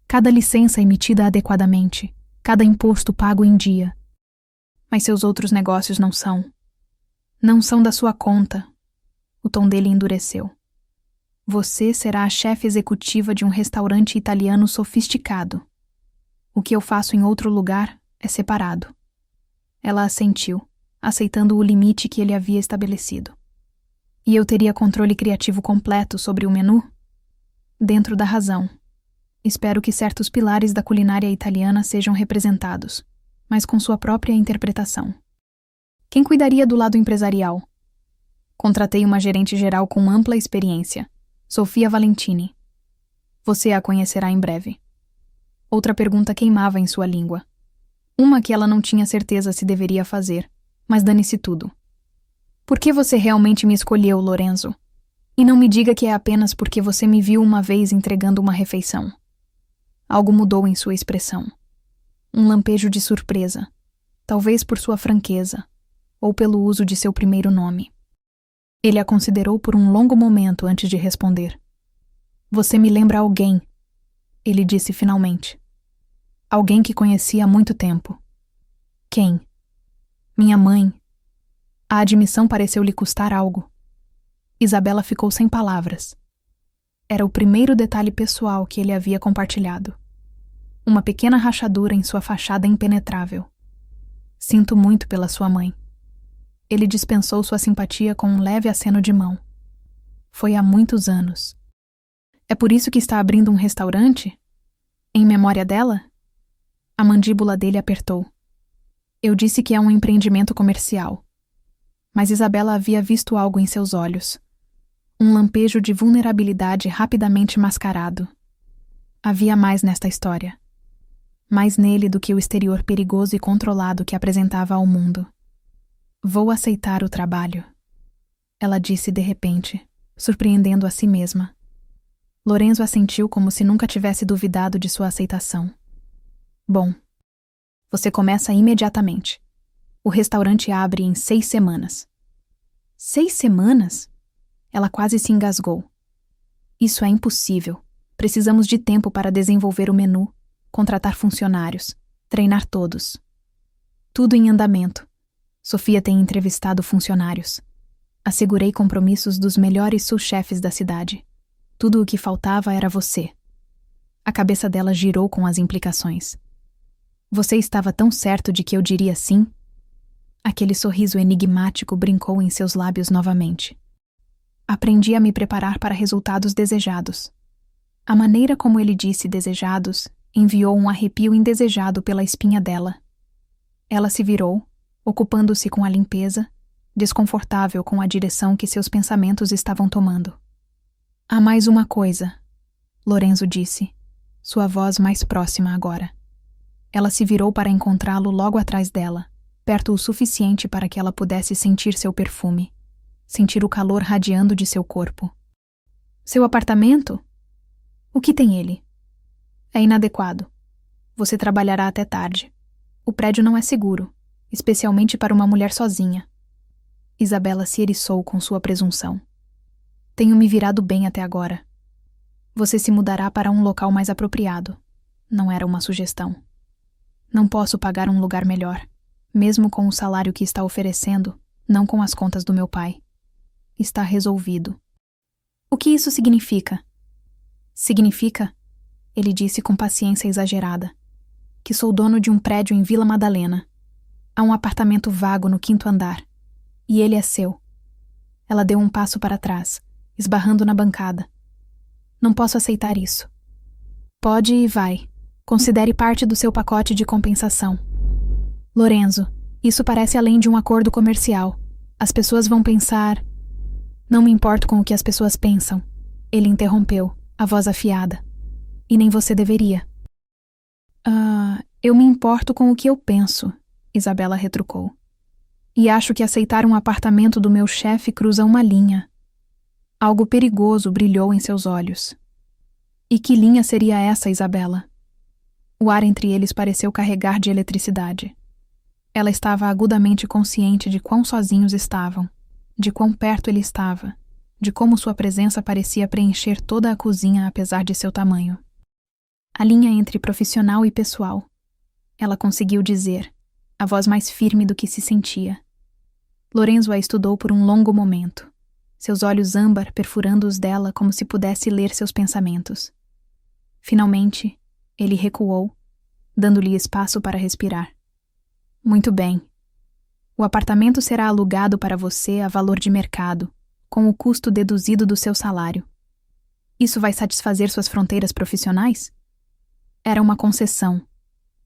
Cada licença emitida adequadamente, cada imposto pago em dia. Mas seus outros negócios não são. Não são da sua conta. O tom dele endureceu. Você será a chefe executiva de um restaurante italiano sofisticado. O que eu faço em outro lugar é separado. Ela assentiu, aceitando o limite que ele havia estabelecido. E eu teria controle criativo completo sobre o menu? Dentro da razão. Espero que certos pilares da culinária italiana sejam representados, mas com sua própria interpretação. Quem cuidaria do lado empresarial? Contratei uma gerente geral com ampla experiência, Sofia Valentini. Você a conhecerá em breve. Outra pergunta queimava em sua língua. Uma que ela não tinha certeza se deveria fazer, mas dane-se tudo. Por que você realmente me escolheu, Lorenzo? E não me diga que é apenas porque você me viu uma vez entregando uma refeição. Algo mudou em sua expressão. Um lampejo de surpresa, talvez por sua franqueza, ou pelo uso de seu primeiro nome. Ele a considerou por um longo momento antes de responder. Você me lembra alguém, ele disse finalmente. Alguém que conhecia há muito tempo. Quem? Minha mãe. A admissão pareceu lhe custar algo. Isabela ficou sem palavras. Era o primeiro detalhe pessoal que ele havia compartilhado. Uma pequena rachadura em sua fachada impenetrável. Sinto muito pela sua mãe. Ele dispensou sua simpatia com um leve aceno de mão. Foi há muitos anos. É por isso que está abrindo um restaurante? Em memória dela? A mandíbula dele apertou. Eu disse que é um empreendimento comercial. Mas Isabela havia visto algo em seus olhos. Um lampejo de vulnerabilidade rapidamente mascarado. Havia mais nesta história. Mais nele do que o exterior perigoso e controlado que apresentava ao mundo. Vou aceitar o trabalho, ela disse de repente, surpreendendo a si mesma. Lorenzo assentiu como se nunca tivesse duvidado de sua aceitação. Bom, você começa imediatamente. O restaurante abre em 6 semanas. 6 semanas? Ela quase se engasgou. Isso é impossível. Precisamos de tempo para desenvolver o menu, contratar funcionários, treinar todos. Tudo em andamento. Sofia tem entrevistado funcionários. Assegurei compromissos dos melhores sous-chefes da cidade. Tudo o que faltava era você. A cabeça dela girou com as implicações. Você estava tão certo de que eu diria sim? Aquele sorriso enigmático brincou em seus lábios novamente. Aprendi a me preparar para resultados desejados. A maneira como ele disse desejados enviou um arrepio indesejado pela espinha dela. Ela se virou, ocupando-se com a limpeza, desconfortável com a direção que seus pensamentos estavam tomando. Há mais uma coisa, Lorenzo disse, sua voz mais próxima agora. Ela se virou para encontrá-lo logo atrás dela, perto o suficiente para que ela pudesse sentir seu perfume, sentir o calor radiando de seu corpo. Seu apartamento? O que tem ele? É inadequado. Você trabalhará até tarde. O prédio não é seguro, especialmente para uma mulher sozinha. Isabela se eriçou com sua presunção. Tenho me virado bem até agora. Você se mudará para um local mais apropriado. Não era uma sugestão. Não posso pagar um lugar melhor, mesmo com o salário que está oferecendo, não com as contas do meu pai. Está resolvido. O que isso significa? Significa, ele disse com paciência exagerada, que sou dono de um prédio em Vila Madalena. Há um apartamento vago no 5º andar. E ele é seu. Ela deu um passo para trás, esbarrando na bancada. Não posso aceitar isso. Pode e vai. Considere parte do seu pacote de compensação. Lorenzo, isso parece além de um acordo comercial. As pessoas vão pensar... Não me importo com o que as pessoas pensam. Ele interrompeu, a voz afiada. E nem você deveria. Eu me importo com o que eu penso, Isabela retrucou. E acho que aceitar um apartamento do meu chefe cruza uma linha. Algo perigoso brilhou em seus olhos. E que linha seria essa, Isabela? O ar entre eles pareceu carregar de eletricidade. Ela estava agudamente consciente de quão sozinhos estavam, de quão perto ele estava, de como sua presença parecia preencher toda a cozinha apesar de seu tamanho. A linha entre profissional e pessoal. Ela conseguiu dizer, a voz mais firme do que se sentia. Lorenzo a estudou por um longo momento, seus olhos âmbar perfurando os dela como se pudesse ler seus pensamentos. Finalmente, ele recuou, dando-lhe espaço para respirar. Muito bem. O apartamento será alugado para você a valor de mercado, com o custo deduzido do seu salário. Isso vai satisfazer suas fronteiras profissionais? Era uma concessão,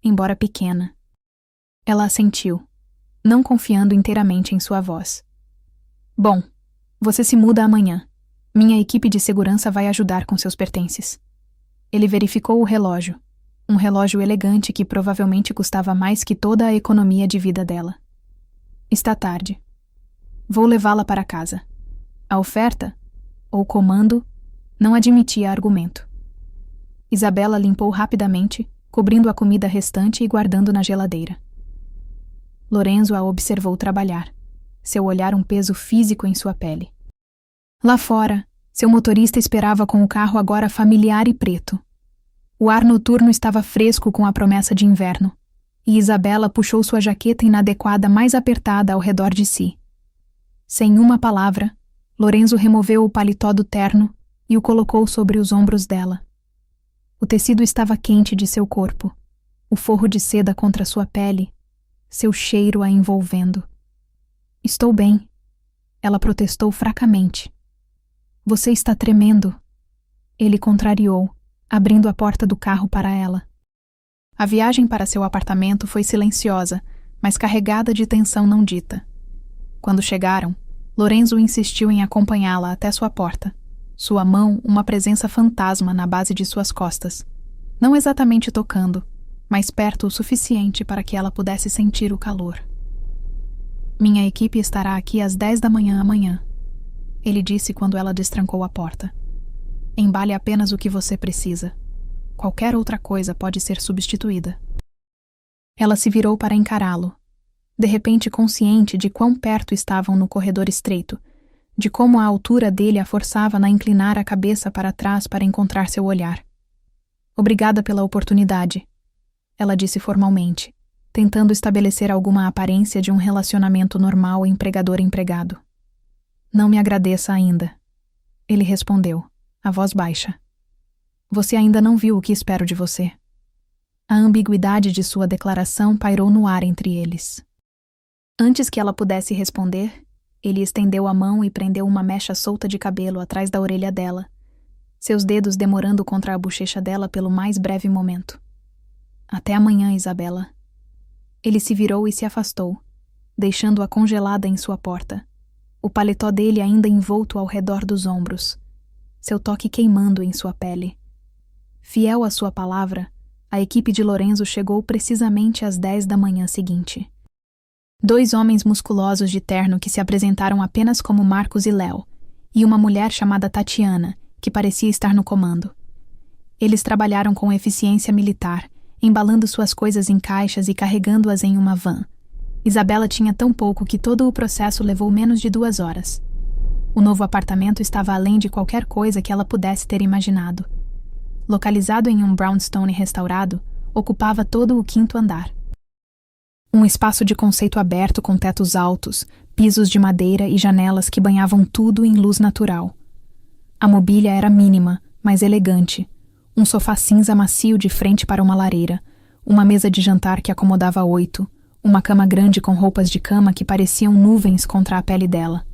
embora pequena. Ela assentiu, não confiando inteiramente em sua voz. Bom, você se muda amanhã. Minha equipe de segurança vai ajudar com seus pertences. Ele verificou o relógio, um relógio elegante que provavelmente custava mais que toda a economia de vida dela. Está tarde. Vou levá-la para casa. A oferta, ou comando, não admitia argumento. Isabela limpou rapidamente, cobrindo a comida restante e guardando na geladeira. Lorenzo a observou trabalhar, seu olhar um peso físico em sua pele. Lá fora, seu motorista esperava com o carro agora familiar e preto. O ar noturno estava fresco com a promessa de inverno, e Isabela puxou sua jaqueta inadequada mais apertada ao redor de si. Sem uma palavra, Lorenzo removeu o paletó do terno e o colocou sobre os ombros dela. O tecido estava quente de seu corpo, o forro de seda contra sua pele, seu cheiro a envolvendo. Estou bem, ela protestou fracamente. Você está tremendo. Ele contrariou, abrindo a porta do carro para ela. A viagem para seu apartamento foi silenciosa, mas carregada de tensão não dita. Quando chegaram, Lorenzo insistiu em acompanhá-la até sua porta, sua mão uma presença fantasma na base de suas costas, não exatamente tocando, mas perto o suficiente para que ela pudesse sentir o calor. Minha equipe estará aqui às 10 da manhã amanhã, ele disse quando ela destrancou a porta. Embale apenas o que você precisa. Qualquer outra coisa pode ser substituída. Ela se virou para encará-lo, de repente consciente de quão perto estavam no corredor estreito, de como a altura dele a forçava a inclinar a cabeça para trás para encontrar seu olhar. Obrigada pela oportunidade, ela disse formalmente, tentando estabelecer alguma aparência de um relacionamento normal empregador-empregado. Não me agradeça ainda, ele respondeu, a voz baixa. Você ainda não viu o que espero de você. A ambiguidade de sua declaração pairou no ar entre eles. Antes que ela pudesse responder, ele estendeu a mão e prendeu uma mecha solta de cabelo atrás da orelha dela, seus dedos demorando contra a bochecha dela pelo mais breve momento. Até amanhã, Isabela. Ele se virou e se afastou, deixando-a congelada em sua porta, o paletó dele ainda envolto ao redor dos ombros, seu toque queimando em sua pele. Fiel à sua palavra, a equipe de Lorenzo chegou precisamente às 10 da manhã seguinte. 2 homens musculosos de terno que se apresentaram apenas como Marcos e Léo, e uma mulher chamada Tatiana, que parecia estar no comando. Eles trabalharam com eficiência militar, embalando suas coisas em caixas e carregando-as em uma van. Isabela tinha tão pouco que todo o processo levou menos de 2 horas. O novo apartamento estava além de qualquer coisa que ela pudesse ter imaginado. Localizado em um brownstone restaurado, ocupava todo o 5º andar. Um espaço de conceito aberto com tetos altos, pisos de madeira e janelas que banhavam tudo em luz natural. A mobília era mínima, mas elegante. Um sofá cinza macio de frente para uma lareira, uma mesa de jantar que acomodava 8, uma cama grande com roupas de cama que pareciam nuvens contra a pele dela.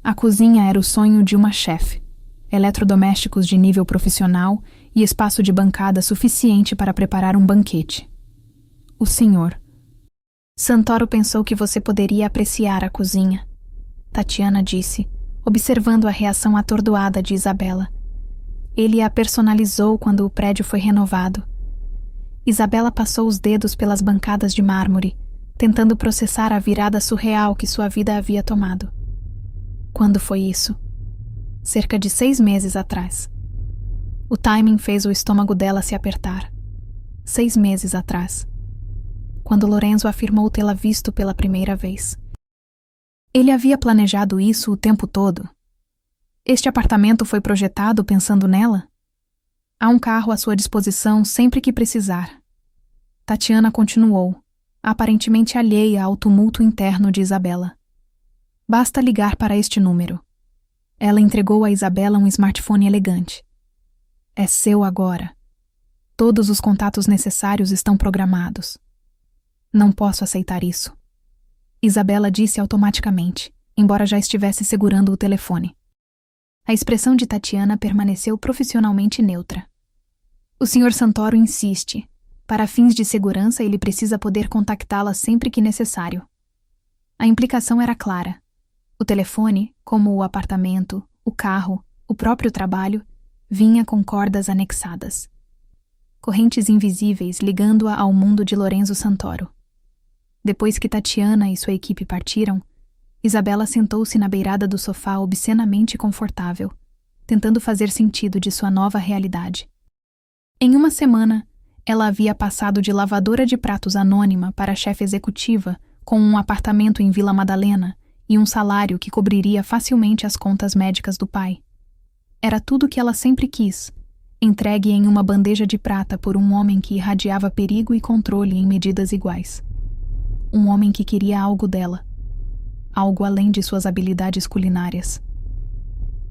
A cozinha era o sonho de uma chefe. Eletrodomésticos de nível profissional e espaço de bancada suficiente para preparar um banquete. O senhor. Santoro pensou que você poderia apreciar a cozinha, Tatiana disse, observando a reação atordoada de Isabela. Ele a personalizou quando o prédio foi renovado. Isabela passou os dedos pelas bancadas de mármore, tentando processar a virada surreal que sua vida havia tomado. Quando foi isso? Cerca de 6 meses atrás. O timing fez o estômago dela se apertar. 6 meses atrás. Quando Lorenzo afirmou tê-la visto pela primeira vez. Ele havia planejado isso o tempo todo. Este apartamento foi projetado pensando nela? Há um carro à sua disposição sempre que precisar. Tatiana continuou, aparentemente alheia ao tumulto interno de Isabela. Basta ligar para este número. Ela entregou a Isabela um smartphone elegante. É seu agora. Todos os contatos necessários estão programados. Não posso aceitar isso. Isabela disse automaticamente, embora já estivesse segurando o telefone. A expressão de Tatiana permaneceu profissionalmente neutra. O Sr. Santoro insiste. Para fins de segurança, ele precisa poder contactá-la sempre que necessário. A implicação era clara. O telefone, como o apartamento, o carro, o próprio trabalho, vinha com cordas anexadas. Correntes invisíveis ligando-a ao mundo de Lorenzo Santoro. Depois que Tatiana e sua equipe partiram, Isabela sentou-se na beirada do sofá obscenamente confortável, tentando fazer sentido de sua nova realidade. Em uma semana, ela havia passado de lavadora de pratos anônima para chefe executiva com um apartamento em Vila Madalena e um salário que cobriria facilmente as contas médicas do pai. Era tudo o que ela sempre quis, entregue em uma bandeja de prata por um homem que irradiava perigo e controle em medidas iguais. Um homem que queria algo dela. Algo além de suas habilidades culinárias.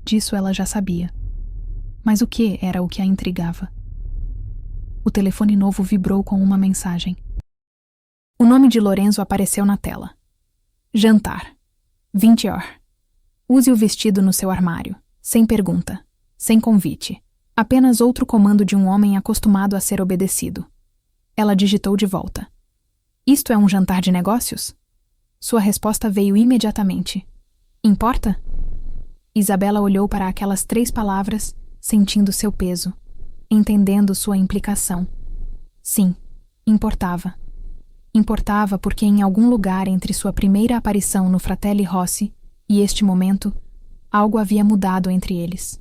Disso ela já sabia. Mas o que era o que a intrigava? O telefone novo vibrou com uma mensagem. O nome de Lorenzo apareceu na tela. Jantar. 20 horas. Use o vestido no seu armário. Sem pergunta. Sem convite. Apenas outro comando de um homem acostumado a ser obedecido. Ela digitou de volta. Isto é um jantar de negócios? Sua resposta veio imediatamente. Importa? Isabela olhou para aquelas 3 palavras, sentindo seu peso, entendendo sua implicação. Sim, importava. Importava porque em algum lugar entre sua primeira aparição no Fratelli Rossi e este momento, algo havia mudado entre eles.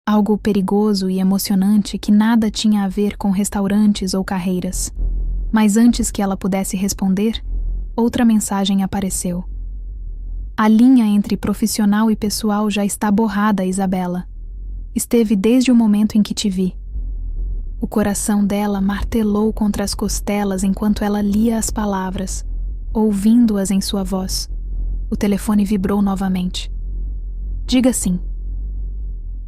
Algo perigoso e emocionante que nada tinha a ver com restaurantes ou carreiras. Mas antes que ela pudesse responder, outra mensagem apareceu. A linha entre profissional e pessoal já está borrada, Isabela. Esteve desde o momento em que te vi. O coração dela martelou contra as costelas enquanto ela lia as palavras, ouvindo-as em sua voz. O telefone vibrou novamente. Diga sim.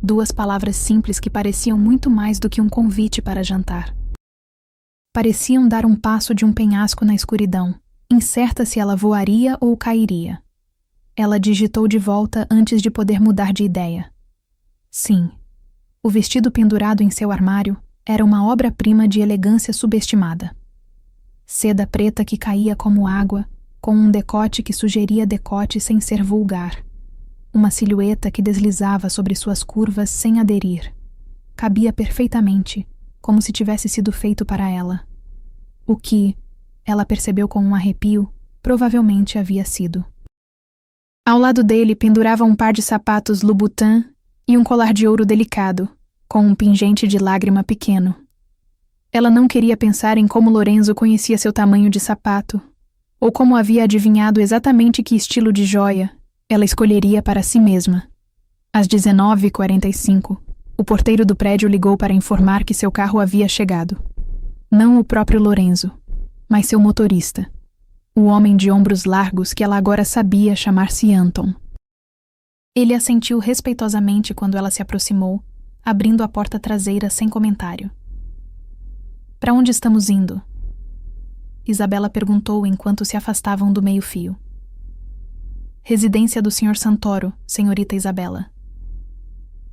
2 palavras simples que pareciam muito mais do que um convite para jantar. Pareciam dar um passo de um penhasco na escuridão, incerta se ela voaria ou cairia. Ela digitou de volta antes de poder mudar de ideia. Sim, o vestido pendurado em seu armário era uma obra-prima de elegância subestimada. Seda preta que caía como água, com um decote que sugeria decote sem ser vulgar. Uma silhueta que deslizava sobre suas curvas sem aderir. Cabia perfeitamente, como se tivesse sido feito para ela. O que, ela percebeu com um arrepio, provavelmente havia sido. Ao lado dele pendurava um par de sapatos Louboutin e um colar de ouro delicado, com um pingente de lágrima pequeno. Ela não queria pensar em como Lorenzo conhecia seu tamanho de sapato, ou como havia adivinhado exatamente que estilo de joia, Ela escolheria para si mesma. Às 19h45, o porteiro do prédio ligou para informar que seu carro havia chegado. Não o próprio Lorenzo, mas seu motorista, o homem de ombros largos que ela agora sabia chamar-se Anton. Ele assentiu respeitosamente quando ela se aproximou, abrindo a porta traseira sem comentário. "Para onde estamos indo?" Isabela perguntou enquanto se afastavam do meio-fio. "Residência do Sr. Santoro, senhorita Isabela."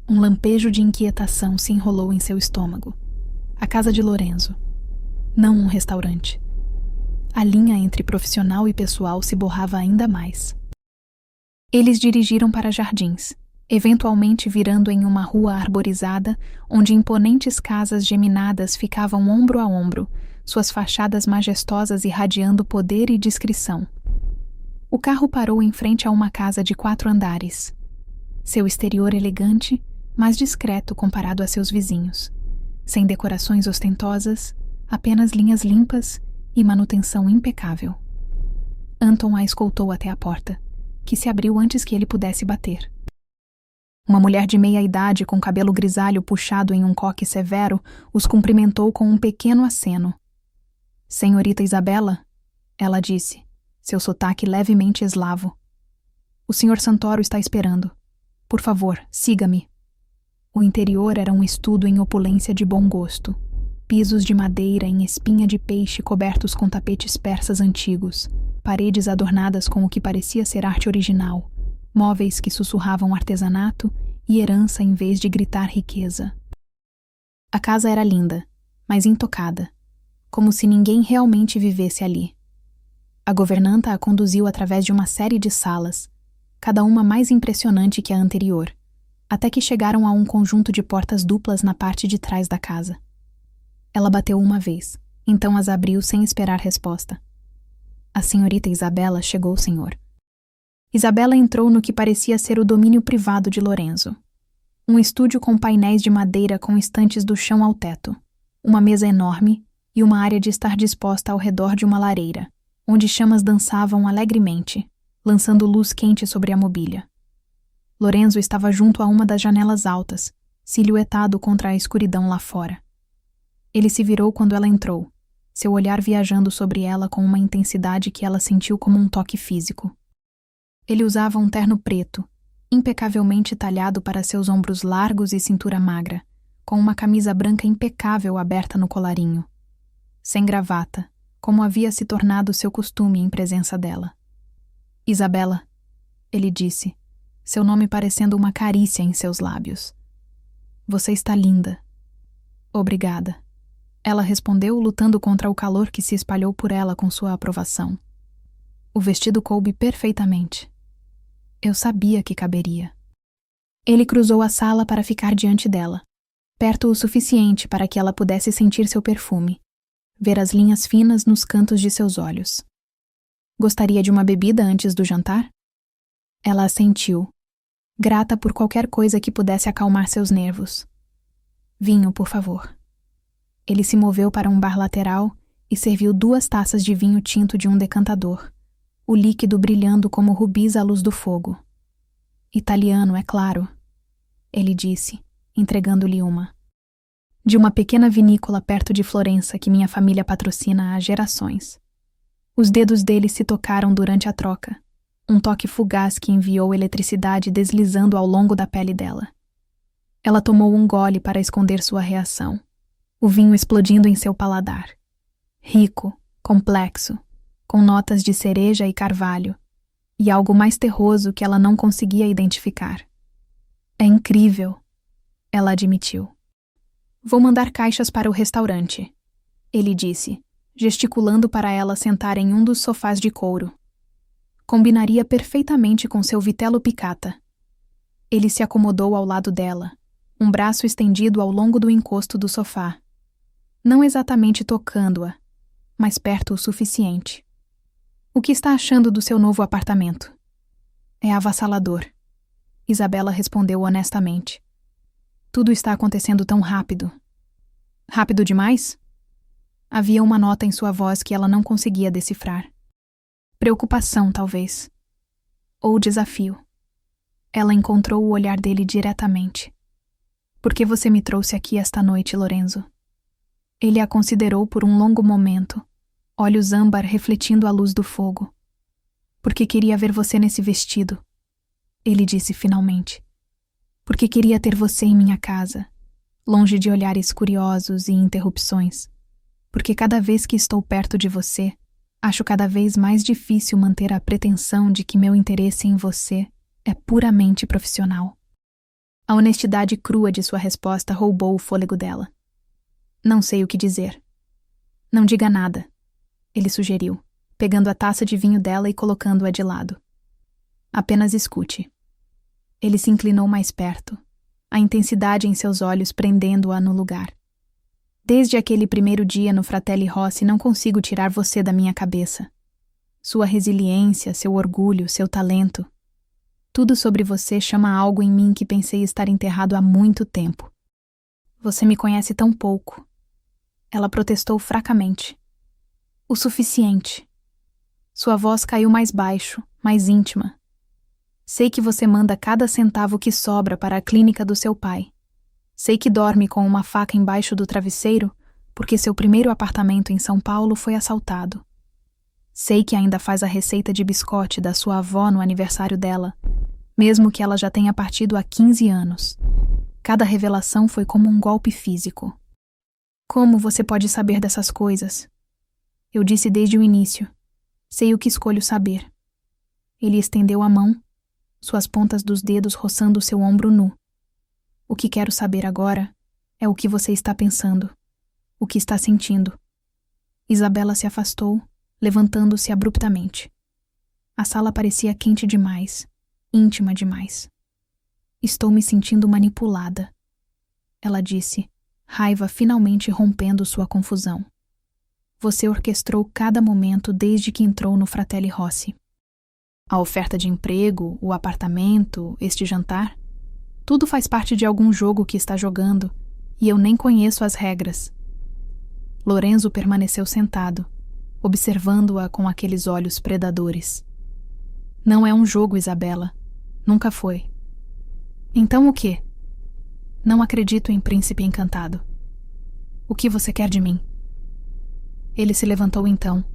Um lampejo de inquietação se enrolou em seu estômago. A casa de Lorenzo. Não um restaurante. A linha entre profissional e pessoal se borrava ainda mais. Eles dirigiram para jardins, eventualmente virando em uma rua arborizada, onde imponentes casas geminadas ficavam ombro a ombro, suas fachadas majestosas irradiando poder e discrição. O carro parou em frente a uma casa de 4 andares. Seu exterior elegante, mas discreto comparado a seus vizinhos. Sem decorações ostentosas, apenas linhas limpas e manutenção impecável. Anton a escoltou até a porta, que se abriu antes que ele pudesse bater. Uma mulher de meia-idade com cabelo grisalho puxado em um coque severo os cumprimentou com um pequeno aceno. "Senhorita Isabela?" ela disse, seu sotaque levemente eslavo. "O Sr. Santoro está esperando. Por favor, siga-me." O interior era um estudo em opulência de bom gosto. Pisos de madeira em espinha de peixe cobertos com tapetes persas antigos, paredes adornadas com o que parecia ser arte original, móveis que sussurravam artesanato e herança em vez de gritar riqueza. A casa era linda, mas intocada, como se ninguém realmente vivesse ali. A governanta a conduziu através de uma série de salas, cada uma mais impressionante que a anterior, até que chegaram a um conjunto de portas duplas na parte de trás da casa. Ela bateu uma vez, então as abriu sem esperar resposta. "A senhorita Isabela chegou, senhor." Isabela entrou no que parecia ser o domínio privado de Lorenzo. Um estúdio com painéis de madeira com estantes do chão ao teto, uma mesa enorme e uma área de estar disposta ao redor de uma lareira, onde chamas dançavam alegremente, lançando luz quente sobre a mobília. Lorenzo estava junto a uma das janelas altas, silhuetado contra a escuridão lá fora. Ele se virou quando ela entrou, seu olhar viajando sobre ela com uma intensidade que ela sentiu como um toque físico. Ele usava um terno preto, impecavelmente talhado para seus ombros largos e cintura magra, com uma camisa branca impecável aberta no colarinho. Sem gravata, como havia se tornado seu costume em presença dela. "Isabela", ele disse, seu nome parecendo uma carícia em seus lábios. "Você está linda." "Obrigada." Ela respondeu, lutando contra o calor que se espalhou por ela com sua aprovação. O vestido coube perfeitamente. Eu sabia que caberia. Ele cruzou a sala para ficar diante dela, perto o suficiente para que ela pudesse sentir seu perfume, ver as linhas finas nos cantos de seus olhos. "Gostaria de uma bebida antes do jantar?" Ela assentiu, grata por qualquer coisa que pudesse acalmar seus nervos. "Vinho, por favor." Ele se moveu para um bar lateral e serviu 2 taças de vinho tinto de um decantador, o líquido brilhando como rubis à luz do fogo. "Italiano, é claro," ele disse, entregando-lhe uma. "De uma pequena vinícola perto de Florença que minha família patrocina há gerações." Os dedos dele se tocaram durante a troca, um toque fugaz que enviou eletricidade deslizando ao longo da pele dela. Ela tomou um gole para esconder sua reação, o vinho explodindo em seu paladar. Rico, complexo, com notas de cereja e carvalho, e algo mais terroso que ela não conseguia identificar. "É incrível," ela admitiu. "Vou mandar caixas para o restaurante," ele disse, gesticulando para ela sentar em um dos sofás de couro. Combinaria perfeitamente com seu vitelo picata. Ele se acomodou ao lado dela, um braço estendido ao longo do encosto do sofá. Não exatamente tocando-a, mas perto o suficiente. "O que está achando do seu novo apartamento?" "É avassalador," Isabela respondeu honestamente. "Tudo está acontecendo tão rápido." "Rápido demais?" Havia uma nota em sua voz que ela não conseguia decifrar. Preocupação, talvez. Ou desafio. Ela encontrou o olhar dele diretamente. Por que você me trouxe aqui esta noite, Lorenzo? Ele a considerou por um longo momento, olhos âmbar refletindo a luz do fogo. Porque queria ver você nesse vestido, ele disse finalmente. Porque queria ter você em minha casa, longe de olhares curiosos e interrupções. Porque cada vez que estou perto de você, acho cada vez mais difícil manter a pretensão de que meu interesse em você é puramente profissional. A honestidade crua de sua resposta roubou o fôlego dela. Não sei o que dizer. Não diga nada, ele sugeriu, pegando a taça de vinho dela e colocando-a de lado. Apenas escute. Ele se inclinou mais perto, a intensidade em seus olhos prendendo-a no lugar. Desde aquele primeiro dia no Fratelli Rossi não consigo tirar você da minha cabeça. Sua resiliência, seu orgulho, seu talento. Tudo sobre você chama algo em mim que pensei estar enterrado há muito tempo. Você me conhece tão pouco. Ela protestou fracamente. O suficiente. Sua voz caiu mais baixo, mais íntima. Sei que você manda cada centavo que sobra para a clínica do seu pai. Sei que dorme com uma faca embaixo do travesseiro porque seu primeiro apartamento em São Paulo foi assaltado. Sei que ainda faz a receita de biscote da sua avó no aniversário dela, mesmo que ela já tenha partido há 15 anos. Cada revelação foi como um golpe físico. Como você pode saber dessas coisas? Eu disse desde o início. Sei o que escolho saber. Ele estendeu a mão, suas pontas dos dedos roçando seu ombro nu. O que quero saber agora é o que você está pensando, o que está sentindo. Isabela se afastou, levantando-se abruptamente. A sala parecia quente demais, íntima demais. Estou me sentindo manipulada, ela disse, raiva finalmente rompendo sua confusão. Você orquestrou cada momento desde que entrou no Fratelli Rossi. A oferta de emprego, o apartamento, este jantar, tudo faz parte de algum jogo que está jogando, e eu nem conheço as regras. Lorenzo permaneceu sentado, observando-a com aqueles olhos predadores. Não é um jogo, Isabela. Nunca foi. Então o quê? Não acredito em príncipe encantado. O que você quer de mim? Ele se levantou então,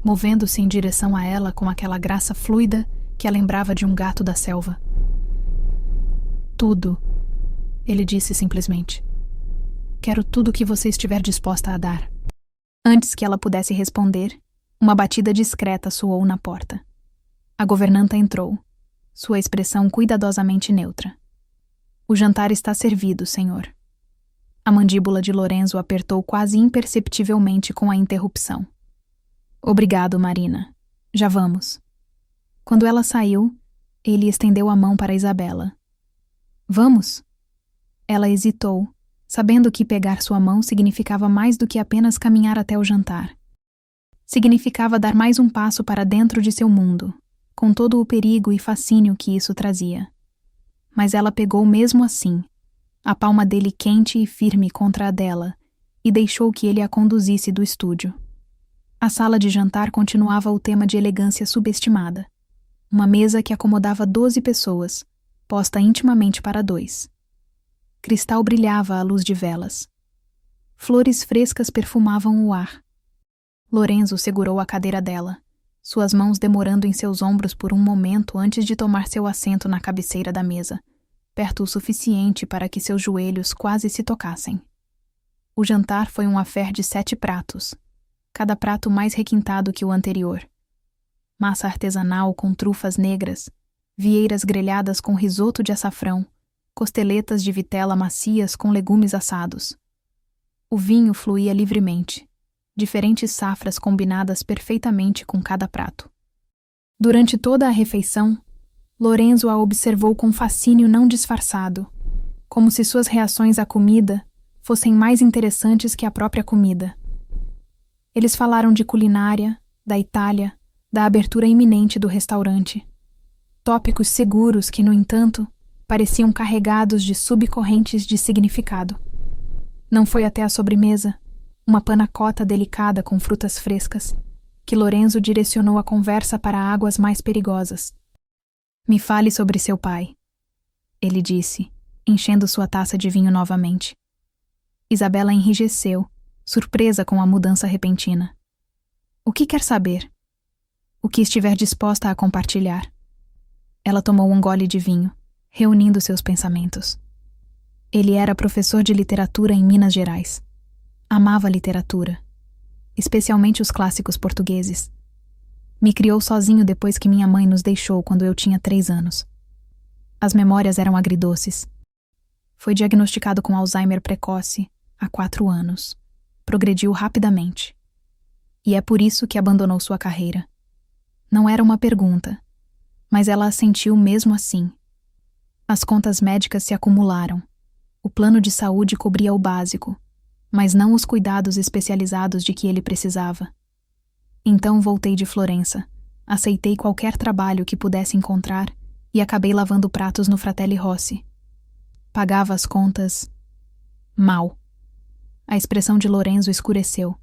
movendo-se em direção a ela com aquela graça fluida que a lembrava de um gato da selva. Tudo, ele disse simplesmente. Quero tudo o que você estiver disposta a dar. Antes que ela pudesse responder, uma batida discreta soou na porta. A governanta entrou, sua expressão cuidadosamente neutra. O jantar está servido, senhor. A mandíbula de Lorenzo apertou quase imperceptivelmente com a interrupção. Obrigado, Marina. Já vamos. Quando ela saiu, ele estendeu a mão para Isabela. Vamos? Ela hesitou, sabendo que pegar sua mão significava mais do que apenas caminhar até o jantar. Significava dar mais um passo para dentro de seu mundo, com todo o perigo e fascínio que isso trazia. Mas ela pegou mesmo assim, a palma dele quente e firme contra a dela, e deixou que ele a conduzisse do estúdio. A sala de jantar continuava o tema de elegância subestimada. Uma mesa que acomodava 12 pessoas, posta intimamente para 2. Cristal brilhava à luz de velas. Flores frescas perfumavam o ar. Lorenzo segurou a cadeira dela, suas mãos demorando em seus ombros por um momento antes de tomar seu assento na cabeceira da mesa, perto o suficiente para que seus joelhos quase se tocassem. O jantar foi um affaire de 7 pratos, cada prato mais requintado que o anterior. Massa artesanal com trufas negras, vieiras grelhadas com risoto de açafrão, costeletas de vitela macias com legumes assados. O vinho fluía livremente, diferentes safras combinadas perfeitamente com cada prato. Durante toda a refeição, Lorenzo a observou com fascínio não disfarçado, como se suas reações à comida fossem mais interessantes que a própria comida. Eles falaram de culinária, da Itália, da abertura iminente do restaurante. Tópicos seguros que, no entanto, pareciam carregados de subcorrentes de significado. Não foi até a sobremesa, uma panna cotta delicada com frutas frescas, que Lorenzo direcionou a conversa para águas mais perigosas. Me fale sobre seu pai, ele disse, enchendo sua taça de vinho novamente. Isabela enrijeceu, surpresa com a mudança repentina. O que quer saber? O que estiver disposta a compartilhar. Ela tomou um gole de vinho, reunindo seus pensamentos. Ele era professor de literatura em Minas Gerais. Amava literatura, especialmente os clássicos portugueses. Me criou sozinho depois que minha mãe nos deixou quando eu tinha 3 anos. As memórias eram agridoces. Foi diagnosticado com Alzheimer precoce há 4 anos. Progrediu rapidamente. E é por isso que abandonou sua carreira. Não era uma pergunta, mas ela assentiu mesmo assim. As contas médicas se acumularam. O plano de saúde cobria o básico, mas não os cuidados especializados de que ele precisava. Então voltei de Florença, aceitei qualquer trabalho que pudesse encontrar e acabei lavando pratos no Fratelli Rossi. Pagava as contas mal. A expressão de Lorenzo escureceu.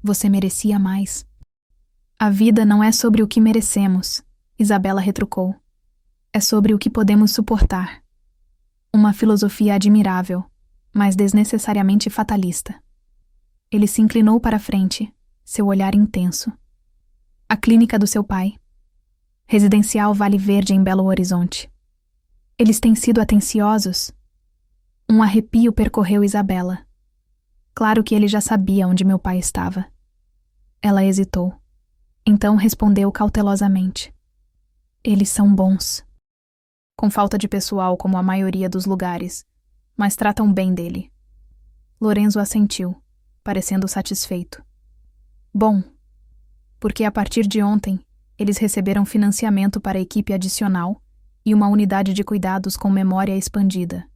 Você merecia mais. A vida não é sobre o que merecemos, Isabela retrucou. É sobre o que podemos suportar. Uma filosofia admirável, mas desnecessariamente fatalista. Ele se inclinou para a frente, seu olhar intenso. A clínica do seu pai. Residencial Vale Verde em Belo Horizonte. Eles têm sido atenciosos? Um arrepio percorreu Isabela. Claro que ele já sabia onde meu pai estava. Ela hesitou. Então respondeu cautelosamente. Eles são bons. Com falta de pessoal como a maioria dos lugares, mas tratam bem dele. Lorenzo assentiu, parecendo satisfeito. Bom, porque a partir de ontem, eles receberam financiamento para equipe adicional e uma unidade de cuidados com memória expandida.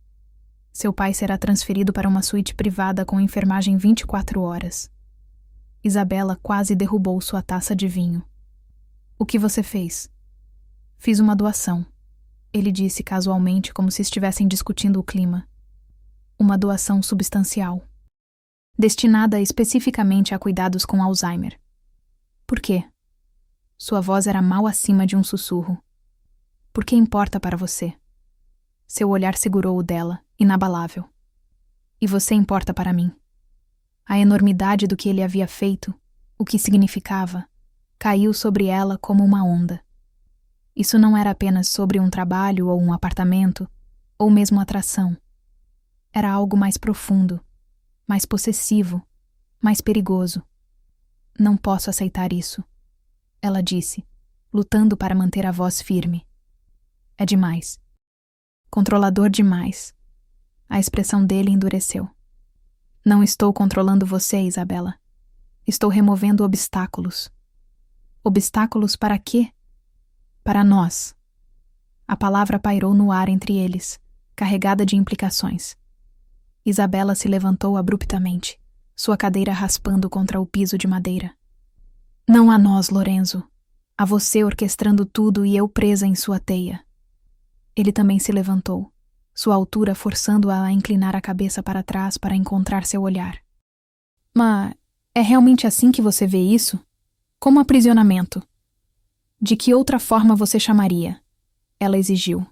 Seu pai será transferido para uma suíte privada com enfermagem 24 horas. Isabela quase derrubou sua taça de vinho. O que você fez? Fiz uma doação, ele disse casualmente como se estivessem discutindo o clima. Uma doação substancial. Destinada especificamente a cuidados com Alzheimer. Por quê? Sua voz era mal acima de um sussurro. Por que importa para você? Seu olhar segurou o dela, inabalável. E você importa para mim. A enormidade do que ele havia feito, o que significava, caiu sobre ela como uma onda. Isso não era apenas sobre um trabalho ou um apartamento, ou mesmo atração. Era algo mais profundo, mais possessivo, mais perigoso. Não posso aceitar isso, ela disse, lutando para manter a voz firme. É demais. Controlador demais. A expressão dele endureceu. Não estou controlando você, Isabela. Estou removendo obstáculos. Obstáculos para quê? Para nós. A palavra pairou no ar entre eles, carregada de implicações. Isabela se levantou abruptamente, sua cadeira raspando contra o piso de madeira. Não a nós, Lorenzo. A você orquestrando tudo e eu presa em sua teia. Ele também se levantou, sua altura forçando-a a inclinar a cabeça para trás para encontrar seu olhar. Mas é realmente assim que você vê isso? Como aprisionamento? De que outra forma você chamaria? Ela exigiu.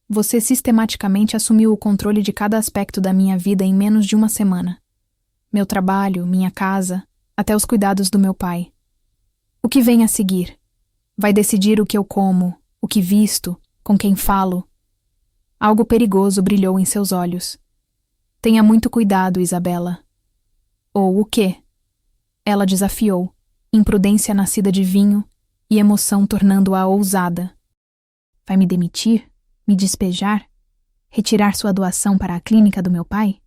Você sistematicamente assumiu o controle de cada aspecto da minha vida em menos de uma semana. Meu trabalho, minha casa, até os cuidados do meu pai. O que vem a seguir? Vai decidir o que eu como, o que visto, com quem falo. Algo perigoso brilhou em seus olhos. Tenha muito cuidado, Isabela. Ou o quê? Ela desafiou, imprudência nascida de vinho e emoção tornando-a ousada. Vai me demitir? Me despejar? Retirar sua doação para a clínica do meu pai?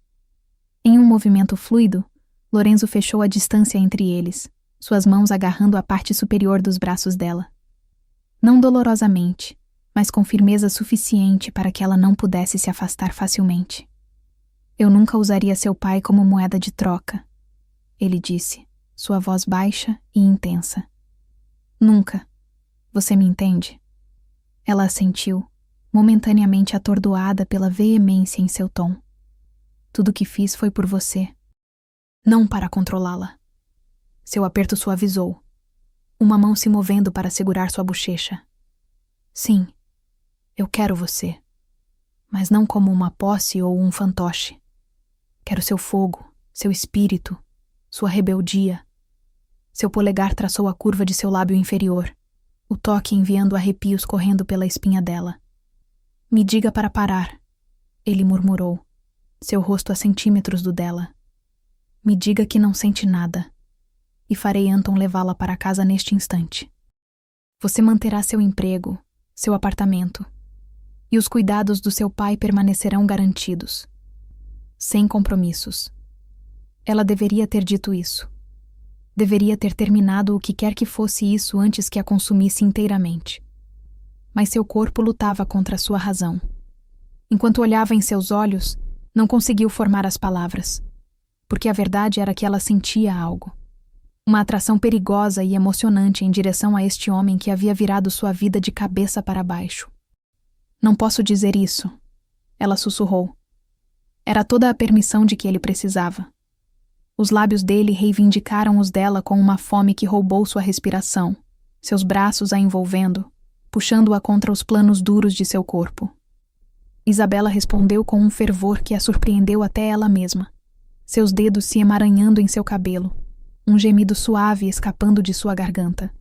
Em um movimento fluido, Lorenzo fechou a distância entre eles, suas mãos agarrando a parte superior dos braços dela. Não dolorosamente, mas com firmeza suficiente para que ela não pudesse se afastar facilmente. Eu nunca usaria seu pai como moeda de troca, ele disse, sua voz baixa e intensa. Nunca. Você me entende? Ela assentiu, momentaneamente atordoada pela veemência em seu tom. Tudo o que fiz foi por você. Não para controlá-la. Seu aperto suavizou, uma mão se movendo para segurar sua bochecha. Sim, eu quero você. mas não como uma posse ou um fantoche. Quero seu fogo, seu espírito, sua rebeldia. Seu polegar traçou a curva de seu lábio inferior, o toque enviando arrepios correndo pela espinha dela. Me diga para parar, ele murmurou, seu rosto a centímetros do dela. Me diga que não sente nada, e farei Anton levá-la para casa neste instante. Você manterá seu emprego, seu apartamento, e os cuidados do seu pai permanecerão garantidos. Sem compromissos. Ela deveria ter dito isso. Deveria ter terminado o que quer que fosse isso antes que a consumisse inteiramente. Mas seu corpo lutava contra sua razão. Enquanto olhava em seus olhos, não conseguiu formar as palavras, porque a verdade era que ela sentia algo. Uma atração perigosa e emocionante em direção a este homem que havia virado sua vida de cabeça para baixo. Não posso dizer isso, ela sussurrou. Era toda a permissão de que ele precisava. Os lábios dele reivindicaram os dela com uma fome que roubou sua respiração, seus braços a envolvendo, puxando-a contra os planos duros de seu corpo. Isabela respondeu com um fervor que a surpreendeu até ela mesma, seus dedos se emaranhando em seu cabelo, um gemido suave escapando de sua garganta.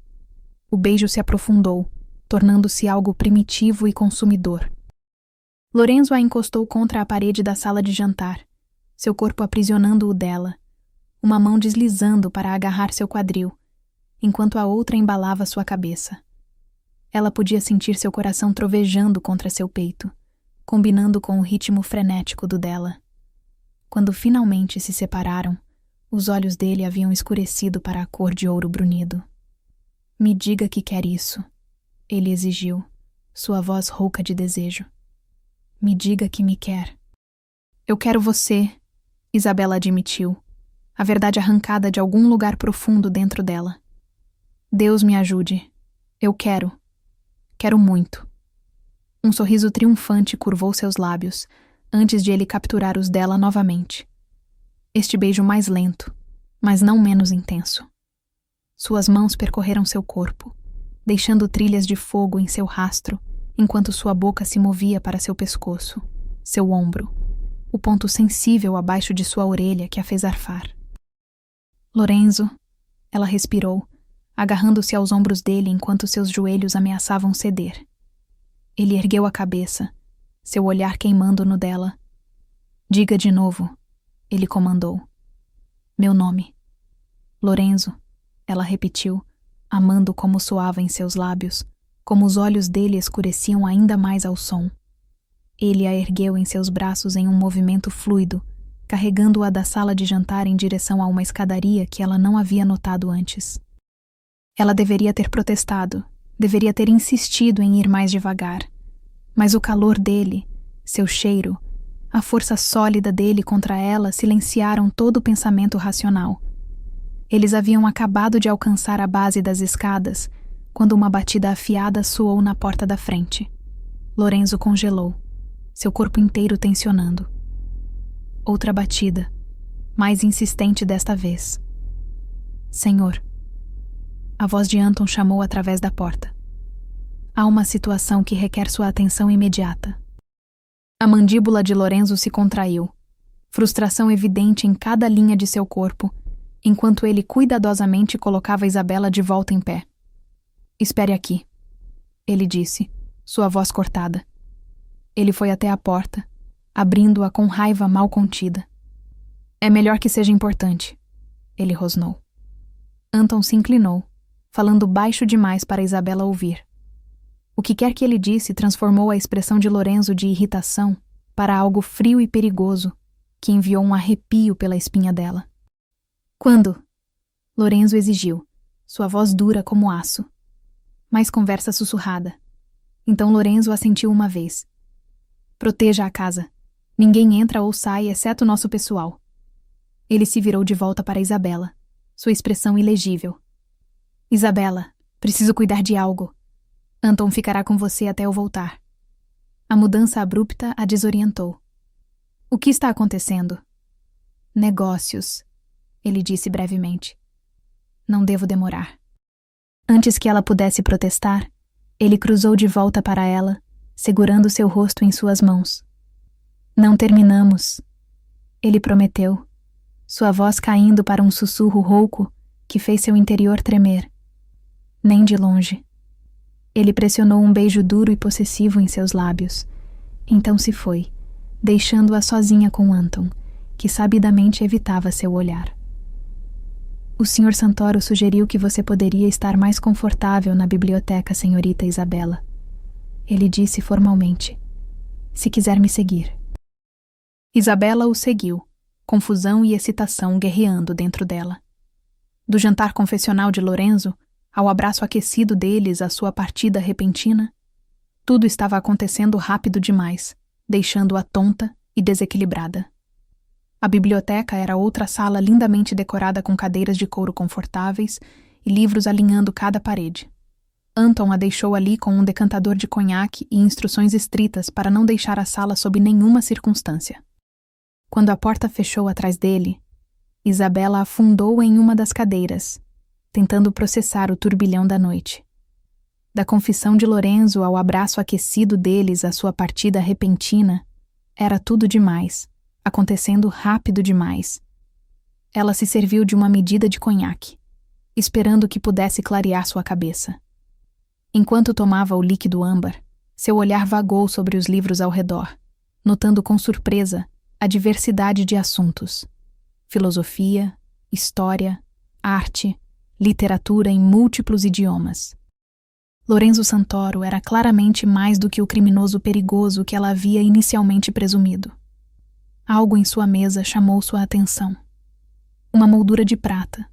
O beijo se aprofundou, tornando-se algo primitivo e consumidor. Lorenzo a encostou contra a parede da sala de jantar, seu corpo aprisionando o dela, uma mão deslizando para agarrar seu quadril, enquanto a outra embalava sua cabeça. Ela podia sentir seu coração trovejando contra seu peito, combinando com o ritmo frenético do dela. Quando finalmente se separaram, os olhos dele haviam escurecido para a cor de ouro brunido. Me diga que quer isso, ele exigiu, sua voz rouca de desejo. Me diga que me quer. Eu quero você, Isabela admitiu, a verdade arrancada de algum lugar profundo dentro dela. Deus me ajude. Eu quero. Quero muito. Um sorriso triunfante curvou seus lábios, antes de ele capturar os dela novamente. Este beijo mais lento, mas não menos intenso. Suas mãos percorreram seu corpo, deixando trilhas de fogo em seu rastro, enquanto sua boca se movia para seu pescoço, seu ombro, o ponto sensível abaixo de sua orelha que a fez arfar. Lorenzo, ela respirou, agarrando-se aos ombros dele enquanto seus joelhos ameaçavam ceder. Ele ergueu a cabeça, seu olhar queimando no dela. Diga de novo, ele comandou. Meu nome. Lorenzo, ela repetiu, amando como soava em seus lábios, como os olhos dele escureciam ainda mais ao som. Ele a ergueu em seus braços em um movimento fluido, carregando-a da sala de jantar em direção a uma escadaria que ela não havia notado antes. Ela deveria ter protestado, deveria ter insistido em ir mais devagar, mas o calor dele, seu cheiro, a força sólida dele contra ela silenciaram todo o pensamento racional. Eles haviam acabado de alcançar a base das escadas, quando uma batida afiada soou na porta da frente. Lorenzo congelou, seu corpo inteiro tensionando. Outra batida, mais insistente desta vez. Senhor. A voz de Anton chamou através da porta. Há uma situação que requer sua atenção imediata. A mandíbula de Lorenzo se contraiu, frustração evidente em cada linha de seu corpo, enquanto ele cuidadosamente colocava Isabela de volta em pé. Espere aqui, ele disse, sua voz cortada. Ele foi até a porta, abrindo-a com raiva mal contida. É melhor que seja importante, ele rosnou. Anton se inclinou, falando baixo demais para Isabela ouvir. O que quer que ele disse transformou a expressão de Lorenzo de irritação para algo frio e perigoso, que enviou um arrepio pela espinha dela. Quando? Lorenzo exigiu, sua voz dura como aço. Mais conversa sussurrada. Então Lorenzo assentiu uma vez. Proteja a casa. Ninguém entra ou sai exceto nosso pessoal. Ele se virou de volta para Isabela, sua expressão ilegível. Isabela, preciso cuidar de algo. Anton ficará com você até eu voltar. A mudança abrupta a desorientou. O que está acontecendo? Negócios, ele disse brevemente. Não devo demorar. Antes que ela pudesse protestar, ele cruzou de volta para ela, segurando seu rosto em suas mãos, Não terminamos, ele prometeu, sua voz caindo para um sussurro rouco que fez seu interior tremer. Nem de longe. Ele pressionou um beijo duro e possessivo em seus lábios. Então se foi, deixando-a sozinha com Anton, que sabidamente evitava seu olhar. O Sr. Santoro sugeriu que você poderia estar mais confortável na biblioteca, senhorita Isabela. Ele disse formalmente, se quiser me seguir. Isabela o seguiu, confusão e excitação guerreando dentro dela. Do jantar confessional de Lorenzo, ao abraço aquecido deles à sua partida repentina, tudo estava acontecendo rápido demais, deixando-a tonta e desequilibrada. A biblioteca era outra sala lindamente decorada com cadeiras de couro confortáveis e livros alinhando cada parede. Anton a deixou ali com um decantador de conhaque e instruções estritas para não deixar a sala sob nenhuma circunstância. Quando a porta fechou atrás dele, Isabela afundou em uma das cadeiras, tentando processar o turbilhão da noite. Da confissão de Lorenzo ao abraço aquecido deles à sua partida repentina, era tudo demais, acontecendo rápido demais. Ela se serviu de uma medida de conhaque, esperando que pudesse clarear sua cabeça. Enquanto tomava o líquido âmbar, seu olhar vagou sobre os livros ao redor, notando com surpresa a diversidade de assuntos: filosofia, história, arte, literatura em múltiplos idiomas. Lorenzo Santoro era claramente mais do que o criminoso perigoso que ela havia inicialmente presumido. Algo em sua mesa chamou sua atenção. Uma moldura de prata,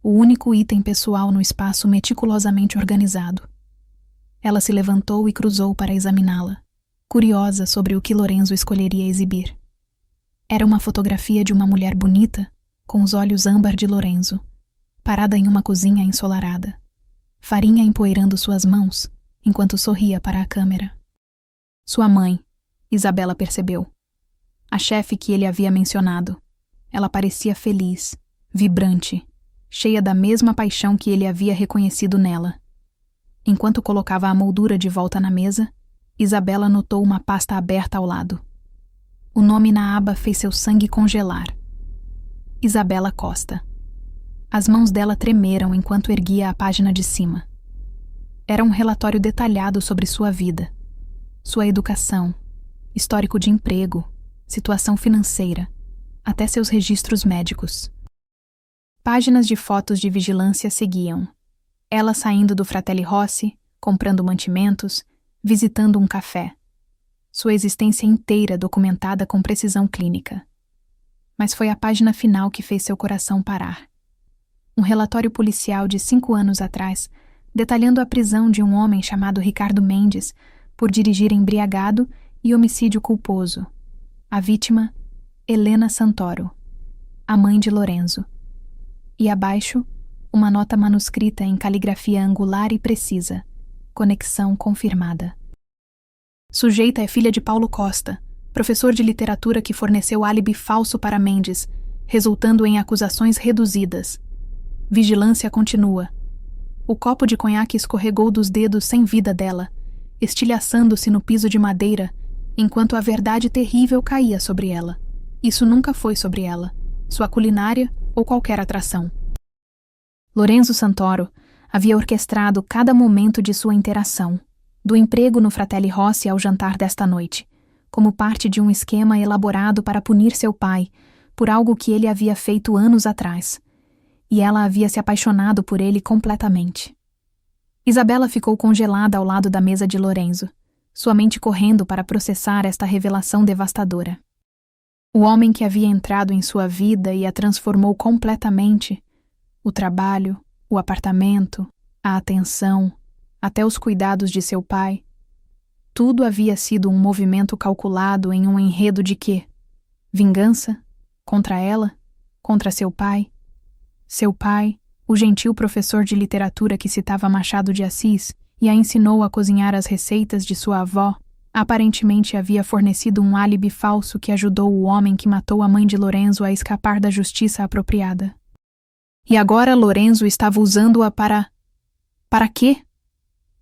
o único item pessoal no espaço meticulosamente organizado. Ela se levantou e cruzou para examiná-la, curiosa sobre o que Lorenzo escolheria exibir. Era uma fotografia de uma mulher bonita, com os olhos âmbar de Lorenzo, parada em uma cozinha ensolarada, farinha empoeirando suas mãos, enquanto sorria para a câmera. Sua mãe, Isabela percebeu. A chefe que ele havia mencionado. Ela parecia feliz, vibrante, cheia da mesma paixão que ele havia reconhecido nela. Enquanto colocava a moldura de volta na mesa, Isabela notou uma pasta aberta ao lado. O nome na aba fez seu sangue congelar. Isabela Costa. As mãos dela tremeram enquanto erguia a página de cima. Era um relatório detalhado sobre sua vida, sua educação, histórico de emprego, situação financeira, até seus registros médicos. Páginas de fotos de vigilância seguiam. Ela saindo do Fratelli Rossi, comprando mantimentos, visitando um café. Sua existência inteira documentada com precisão clínica. Mas foi a página final que fez seu coração parar. Um relatório policial de 5 anos atrás, detalhando a prisão de um homem chamado Ricardo Mendes por dirigir embriagado e homicídio culposo. A vítima, Helena Santoro, a mãe de Lorenzo. E abaixo, uma nota manuscrita em caligrafia angular e precisa. Conexão confirmada. Sujeita é filha de Paulo Costa, professor de literatura que forneceu álibi falso para Mendes, resultando em acusações reduzidas. Vigilância continua. O copo de conhaque escorregou dos dedos sem vida dela, estilhaçando-se no piso de madeira, enquanto a verdade terrível caía sobre ela. Isso nunca foi sobre ela, sua culinária ou qualquer atração. Lorenzo Santoro havia orquestrado cada momento de sua interação, do emprego no Fratelli Rossi ao jantar desta noite, como parte de um esquema elaborado para punir seu pai por algo que ele havia feito anos atrás, e ela havia se apaixonado por ele completamente. Isabela ficou congelada ao lado da mesa de Lorenzo, sua mente correndo para processar esta revelação devastadora. O homem que havia entrado em sua vida e a transformou completamente, o trabalho, o apartamento, a atenção, até os cuidados de seu pai, tudo havia sido um movimento calculado em um enredo de quê? Vingança? Contra ela? Contra seu pai? Seu pai, o gentil professor de literatura que citava Machado de Assis e a ensinou a cozinhar as receitas de sua avó, aparentemente havia fornecido um álibi falso que ajudou o homem que matou a mãe de Lorenzo a escapar da justiça apropriada. E agora Lorenzo estava usando-a para... Para quê?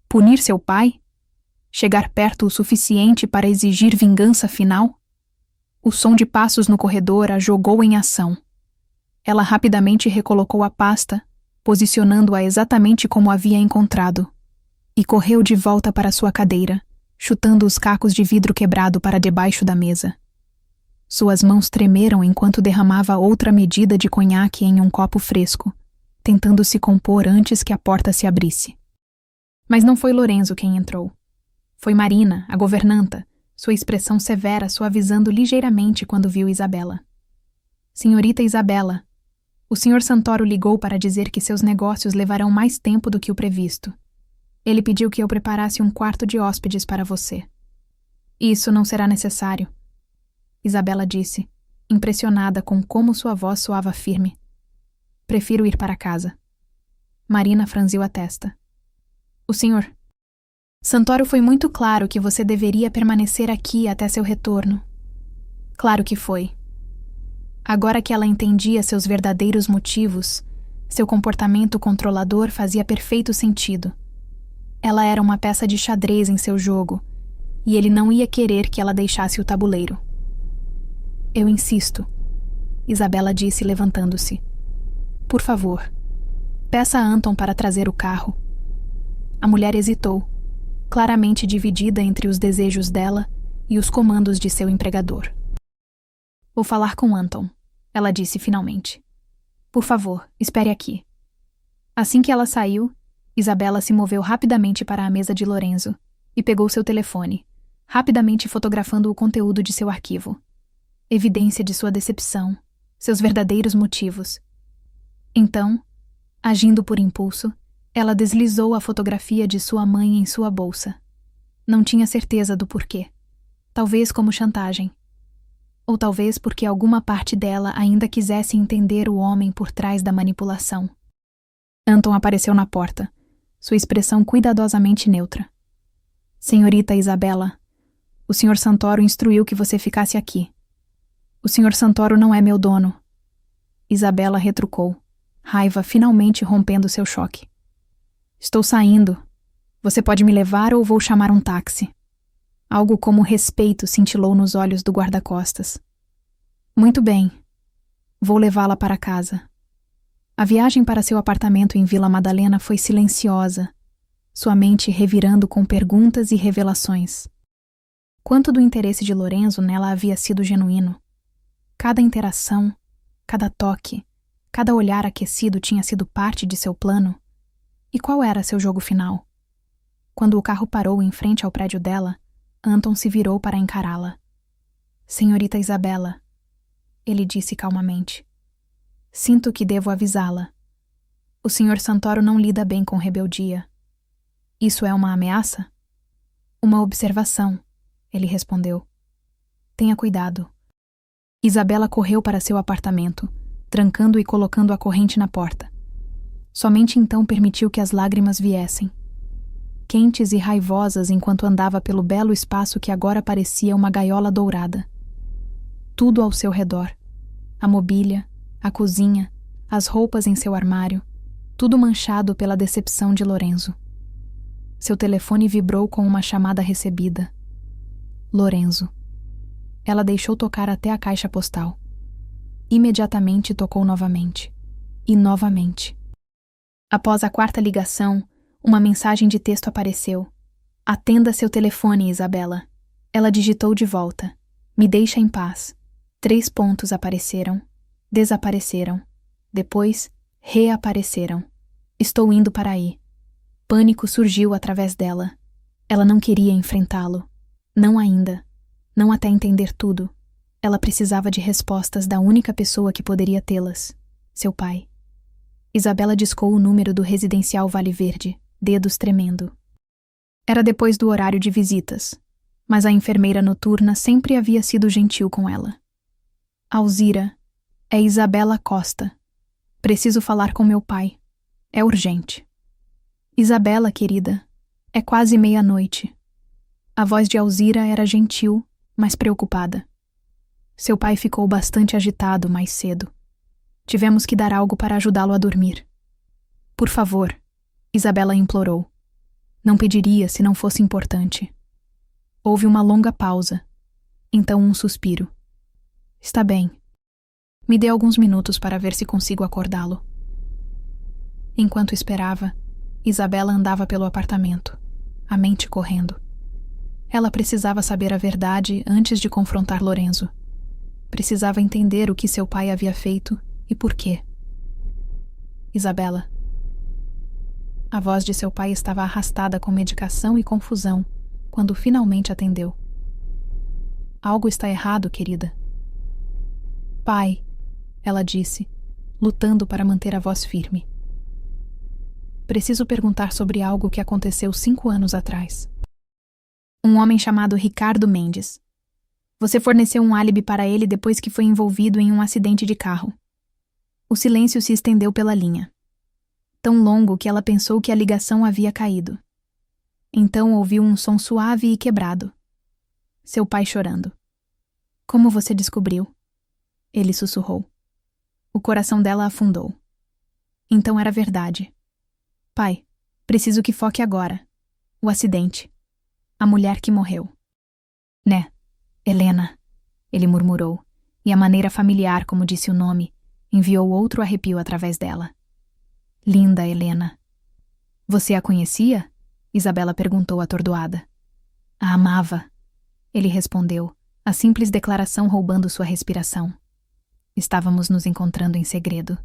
Punir seu pai? Chegar perto o suficiente para exigir vingança final? O som de passos no corredor a jogou em ação. Ela rapidamente recolocou a pasta, posicionando-a exatamente como havia encontrado, e correu de volta para sua cadeira, chutando os cacos de vidro quebrado para debaixo da mesa. Suas mãos tremeram enquanto derramava outra medida de conhaque em um copo fresco, tentando se compor antes que a porta se abrisse. Mas não foi Lorenzo quem entrou. Foi Marina, a governanta, sua expressão severa suavizando ligeiramente quando viu Isabela. Senhorita Isabela, o Sr. Santoro ligou para dizer que seus negócios levarão mais tempo do que o previsto. Ele pediu que eu preparasse um quarto de hóspedes para você. Isso não será necessário, Isabela disse, impressionada com como sua voz soava firme. Prefiro ir para casa. Marina franziu a testa. O senhor... Santoro foi muito claro que você deveria permanecer aqui até seu retorno. Claro que foi. Agora que ela entendia seus verdadeiros motivos, seu comportamento controlador fazia perfeito sentido. Ela era uma peça de xadrez em seu jogo, e ele não ia querer que ela deixasse o tabuleiro. Eu insisto, Isabela disse levantando-se. Por favor, peça a Anton para trazer o carro. A mulher hesitou, claramente dividida entre os desejos dela e os comandos de seu empregador. Vou falar com Anton, ela disse finalmente. Por favor, espere aqui. Assim que ela saiu, Isabela se moveu rapidamente para a mesa de Lorenzo e pegou seu telefone, rapidamente fotografando o conteúdo de seu arquivo. Evidência de sua decepção, seus verdadeiros motivos. Então, agindo por impulso, ela deslizou a fotografia de sua mãe em sua bolsa. Não tinha certeza do porquê. Talvez como chantagem. Ou talvez porque alguma parte dela ainda quisesse entender o homem por trás da manipulação. Anton apareceu na porta, sua expressão cuidadosamente neutra. Senhorita Isabela, o Sr. Santoro instruiu que você ficasse aqui. O Sr. Santoro não é meu dono. Isabela retrucou, raiva finalmente rompendo seu choque. Estou saindo. Você pode me levar ou vou chamar um táxi? Algo como respeito cintilou nos olhos do guarda-costas. Muito bem. Vou levá-la para casa. A viagem para seu apartamento em Vila Madalena foi silenciosa, sua mente revirando com perguntas e revelações. Quanto do interesse de Lorenzo nela havia sido genuíno. Cada interação, cada toque, cada olhar aquecido tinha sido parte de seu plano. E qual era seu jogo final? Quando o carro parou em frente ao prédio dela, Anton se virou para encará-la. Senhorita Isabela, ele disse calmamente. Sinto que devo avisá-la. O Sr. Santoro não lida bem com rebeldia. Isso é uma ameaça? Uma observação, ele respondeu. Tenha cuidado. Isabela correu para seu apartamento, trancando e colocando a corrente na porta. Somente então permitiu que as lágrimas viessem. Quentes e raivosas enquanto andava pelo belo espaço que agora parecia uma gaiola dourada. Tudo ao seu redor. A mobília, a cozinha, as roupas em seu armário, tudo manchado pela decepção de Lorenzo. Seu telefone vibrou com uma chamada recebida. Lorenzo. Ela deixou tocar até a caixa postal. Imediatamente tocou novamente. E novamente. Após a quarta ligação, uma mensagem de texto apareceu. Atenda seu telefone, Isabela. Ela digitou de volta. Me deixa em paz. 3 pontos apareceram. Desapareceram. Depois, reapareceram. Estou indo para aí. Pânico surgiu através dela. Ela não queria enfrentá-lo. Não ainda. Não até entender tudo. Ela precisava de respostas da única pessoa que poderia tê-las. Seu pai. Isabela discou o número do residencial Vale Verde, dedos tremendo. Era depois do horário de visitas, mas a enfermeira noturna sempre havia sido gentil com ela. Alzira, é Isabela Costa. Preciso falar com meu pai. É urgente. Isabela, querida, é quase meia-noite. A voz de Alzira era gentil, mas preocupada. Seu pai ficou bastante agitado mais cedo. Tivemos que dar algo para ajudá-lo a dormir. Por favor, Isabela implorou. Não pediria se não fosse importante. Houve uma longa pausa. Então um suspiro. Está bem. Me dê alguns minutos para ver se consigo acordá-lo. Enquanto esperava, Isabela andava pelo apartamento, a mente correndo. Ela precisava saber a verdade antes de confrontar Lorenzo. Precisava entender o que seu pai havia feito e por quê. Isabela. A voz de seu pai estava arrastada com medicação e confusão quando finalmente atendeu. Algo está errado, querida. Pai, ela disse, lutando para manter a voz firme. Preciso perguntar sobre algo que aconteceu 5 anos atrás. Um homem chamado Ricardo Mendes. Você forneceu um álibi para ele depois que foi envolvido em um acidente de carro. O silêncio se estendeu pela linha. Tão longo que ela pensou que a ligação havia caído. Então ouviu um som suave e quebrado. Seu pai chorando. Como você descobriu? Ele sussurrou. O coração dela afundou. Então era verdade. Pai, preciso que foque agora. O acidente. A mulher que morreu. Né, Helena, ele murmurou, e a maneira familiar como disse o nome enviou outro arrepio através dela. Linda Helena. Você a conhecia? Isabela perguntou atordoada. A amava. Ele respondeu, a simples declaração roubando sua respiração. Estávamos nos encontrando em segredo.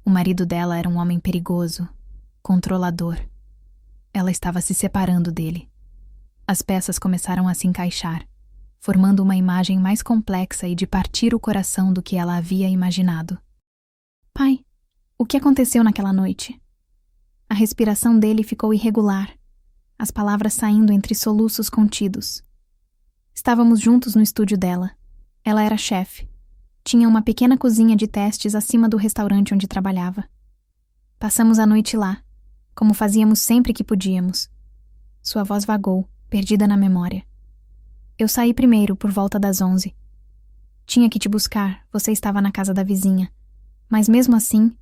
O marido dela era um homem perigoso, controlador. Ela estava se separando dele. As peças começaram a se encaixar, formando uma imagem mais complexa e de partir o coração do que ela havia imaginado. Pai, o que aconteceu naquela noite? A respiração dele ficou irregular, as palavras saindo entre soluços contidos. Estávamos juntos no estúdio dela. Ela era chefe. Tinha uma pequena cozinha de testes acima do restaurante onde trabalhava. Passamos a noite lá, como fazíamos sempre que podíamos. Sua voz vagou, perdida na memória. Eu saí primeiro, por volta das 11. Tinha que te buscar, você estava na casa da vizinha. Mas mesmo assim...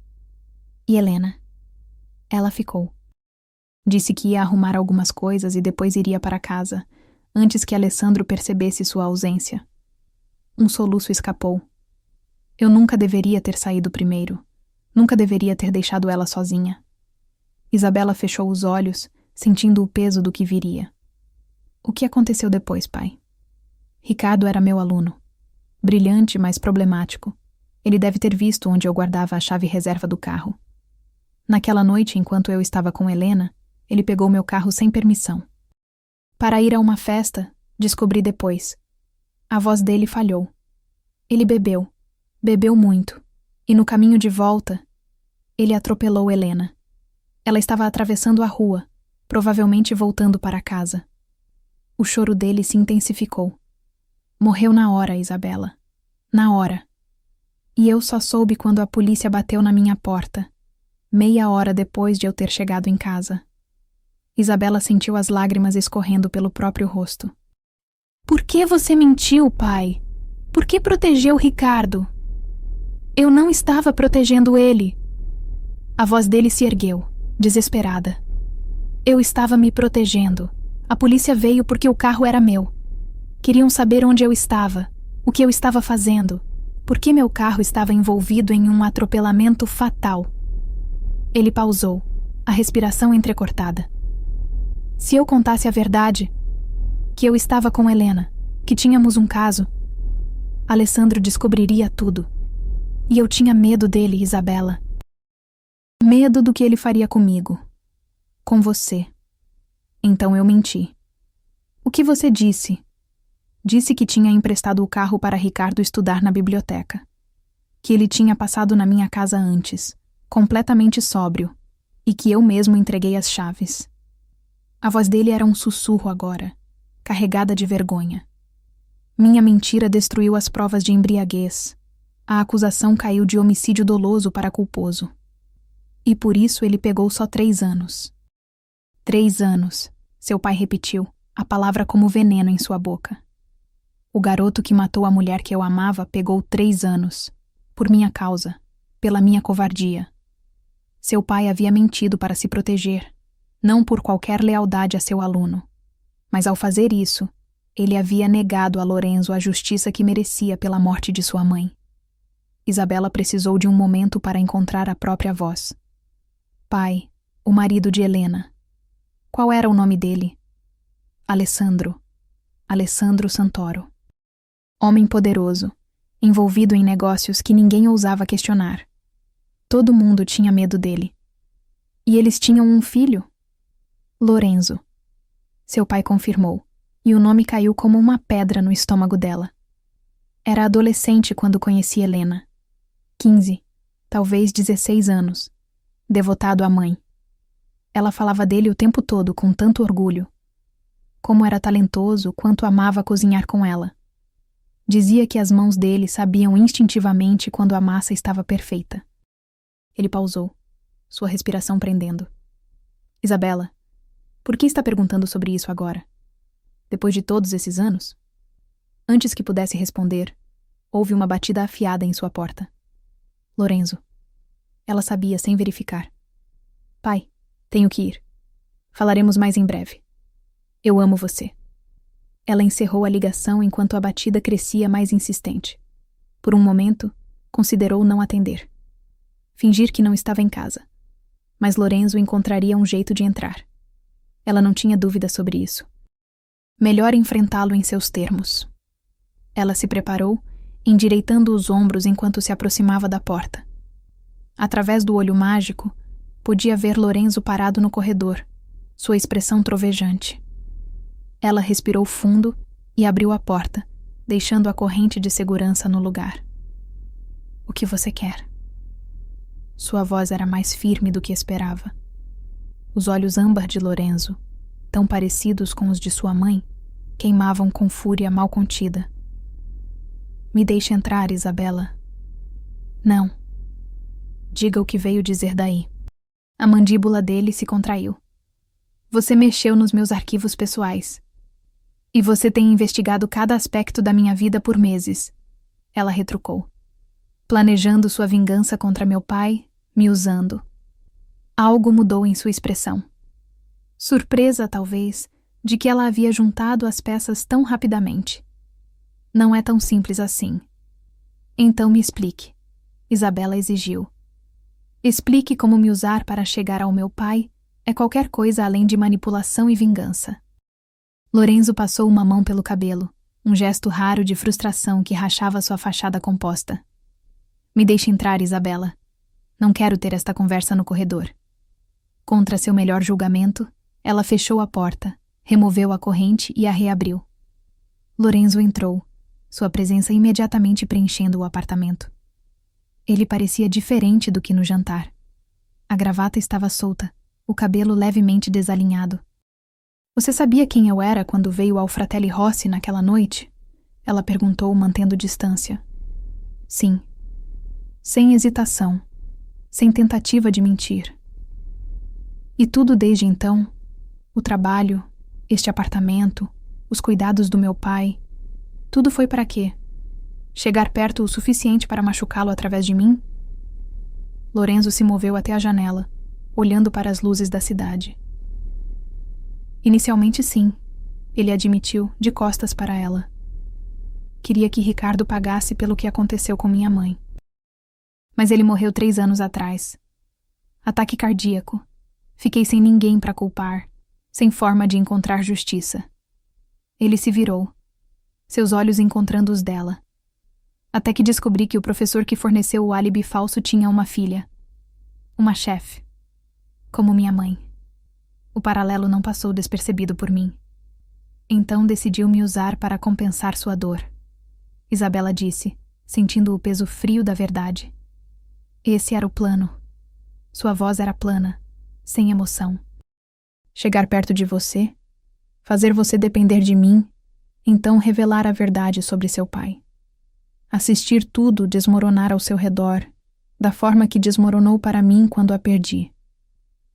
E Helena? Ela ficou. Disse que ia arrumar algumas coisas e depois iria para casa, antes que Alessandro percebesse sua ausência. Um soluço escapou. Eu nunca deveria ter saído primeiro. Nunca deveria ter deixado ela sozinha. Isabela fechou os olhos, sentindo o peso do que viria. O que aconteceu depois, pai? Ricardo era meu aluno. Brilhante, mas problemático. Ele deve ter visto onde eu guardava a chave reserva do carro. Naquela noite, enquanto eu estava com Helena, ele pegou meu carro sem permissão. Para ir a uma festa, descobri depois. A voz dele falhou. Ele bebeu. Bebeu muito. E no caminho de volta, ele atropelou Helena. Ela estava atravessando a rua, provavelmente voltando para casa. O choro dele se intensificou. Morreu na hora, Isabela. Na hora. E eu só soube quando a polícia bateu na minha porta, meia hora depois de eu ter chegado em casa. Isabela sentiu as lágrimas escorrendo pelo próprio rosto. Por que você mentiu, pai? Por que protegeu Ricardo? Eu não estava protegendo ele. A voz dele se ergueu, desesperada. Eu estava me protegendo. A polícia veio porque o carro era meu. Queriam saber onde eu estava, o que eu estava fazendo, por que meu carro estava envolvido em um atropelamento fatal. Ele pausou, a respiração entrecortada. Se eu contasse a verdade, que eu estava com Helena, que tínhamos um caso, Alessandro descobriria tudo. E eu tinha medo dele, Isabela. Medo do que ele faria comigo. Com você. Então eu menti. O que você disse? Disse que tinha emprestado o carro para Ricardo estudar na biblioteca. Que ele tinha passado na minha casa antes, completamente sóbrio, e que eu mesmo entreguei as chaves. A voz dele era um sussurro agora, carregada de vergonha. Minha mentira destruiu as provas de embriaguez. A acusação caiu de homicídio doloso para culposo. E por isso ele pegou só 3 anos. 3 anos, seu pai repetiu, a palavra como veneno em sua boca. O garoto que matou a mulher que eu amava pegou 3 anos. Por minha causa, pela minha covardia. Seu pai havia mentido para se proteger, não por qualquer lealdade a seu aluno. Mas ao fazer isso, Ele havia negado a Lorenzo a justiça que merecia pela morte de sua mãe. Isabela precisou de um momento para encontrar a própria voz. Pai, o marido de Helena. Qual era o nome dele? Alessandro. Alessandro Santoro. Homem poderoso, envolvido em negócios que ninguém ousava questionar. Todo mundo tinha medo dele. E eles tinham um filho? Lorenzo. Seu pai confirmou, e o nome caiu como uma pedra no estômago dela. Era adolescente quando conheci Helena. 15, talvez 16 anos. Devotado à mãe. Ela falava dele o tempo todo com tanto orgulho. Como era talentoso, quanto amava cozinhar com ela. Dizia que as mãos dele sabiam instintivamente quando a massa estava perfeita. Ele pausou, sua respiração prendendo. Isabela, por que está perguntando sobre isso agora? Depois de todos esses anos? Antes que pudesse responder, houve uma batida afiada em sua porta. Lorenzo. Ela sabia sem verificar. Pai, tenho que ir. Falaremos mais em breve. Eu amo você. Ela encerrou a ligação enquanto a batida crescia mais insistente. Por um momento, considerou não atender. Fingir que não estava em casa. Mas Lorenzo encontraria um jeito de entrar. Ela não tinha dúvida sobre isso. Melhor enfrentá-lo em seus termos. Ela se preparou, endireitando os ombros enquanto se aproximava da porta. Através do olho mágico, podia ver Lorenzo parado no corredor, sua expressão trovejante. Ela respirou fundo e abriu a porta, deixando a corrente de segurança no lugar. O que você quer? Sua voz era mais firme do que esperava. Os olhos âmbar de Lorenzo, tão parecidos com os de sua mãe, queimavam com fúria mal contida. Me deixe entrar, Isabela. Não. Diga o que veio dizer daí. A mandíbula dele se contraiu. Você mexeu nos meus arquivos pessoais. E você tem investigado cada aspecto da minha vida por meses. Ela retrucou. Planejando sua vingança contra meu pai, me usando. Algo mudou em sua expressão. Surpresa, talvez, de que ela havia juntado as peças tão rapidamente. Não é tão simples assim. Então me explique. Isabela exigiu. Explique como me usar para chegar ao meu pai é qualquer coisa além de manipulação e vingança. Lorenzo passou uma mão pelo cabelo, um gesto raro de frustração que rachava sua fachada composta. Me deixe entrar, Isabela. Não quero ter esta conversa no corredor. Contra seu melhor julgamento, ela fechou a porta, removeu a corrente e a reabriu. Lorenzo entrou, sua presença imediatamente preenchendo o apartamento. Ele parecia diferente do que no jantar. A gravata estava solta, o cabelo levemente desalinhado. Você sabia quem eu era quando veio ao Fratelli Rossi naquela noite? Ela perguntou, mantendo distância. Sim. Sem hesitação, sem tentativa de mentir. E tudo desde então, o trabalho, este apartamento, os cuidados do meu pai, tudo foi para quê? Chegar perto o suficiente para machucá-lo através de mim? Lorenzo se moveu até a janela, olhando para as luzes da cidade. Inicialmente sim, ele admitiu, de costas para ela. Queria que Ricardo pagasse pelo que aconteceu com minha mãe. Mas ele morreu 3 anos atrás. Ataque cardíaco. Fiquei sem ninguém para culpar, sem forma de encontrar justiça. Ele se virou, seus olhos encontrando os dela. Até que descobri que o professor que forneceu o álibi falso tinha uma filha. Uma chefe. Como minha mãe. O paralelo não passou despercebido por mim. Então decidiu me usar para compensar sua dor. Isabela disse, sentindo o peso frio da verdade. Esse era o plano. Sua voz era plana, sem emoção. Chegar perto de você, fazer você depender de mim, então revelar a verdade sobre seu pai. Assistir tudo desmoronar ao seu redor, da forma que desmoronou para mim quando a perdi.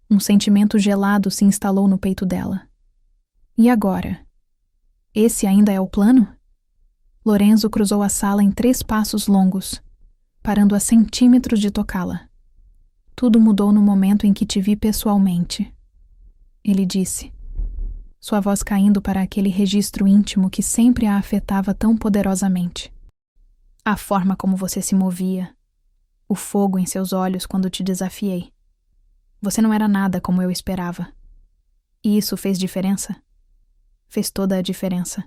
Um sentimento gelado se instalou no peito dela. E agora? Esse ainda é o plano? Lorenzo cruzou a sala em 3 passos longos, parando a centímetros de tocá-la. Tudo mudou no momento em que te vi pessoalmente. Ele disse. sua voz caindo para aquele registro íntimo que sempre a afetava tão poderosamente. A forma como você se movia, o fogo em seus olhos quando te desafiei. Você não era nada como eu esperava. E isso fez diferença? Fez toda a diferença.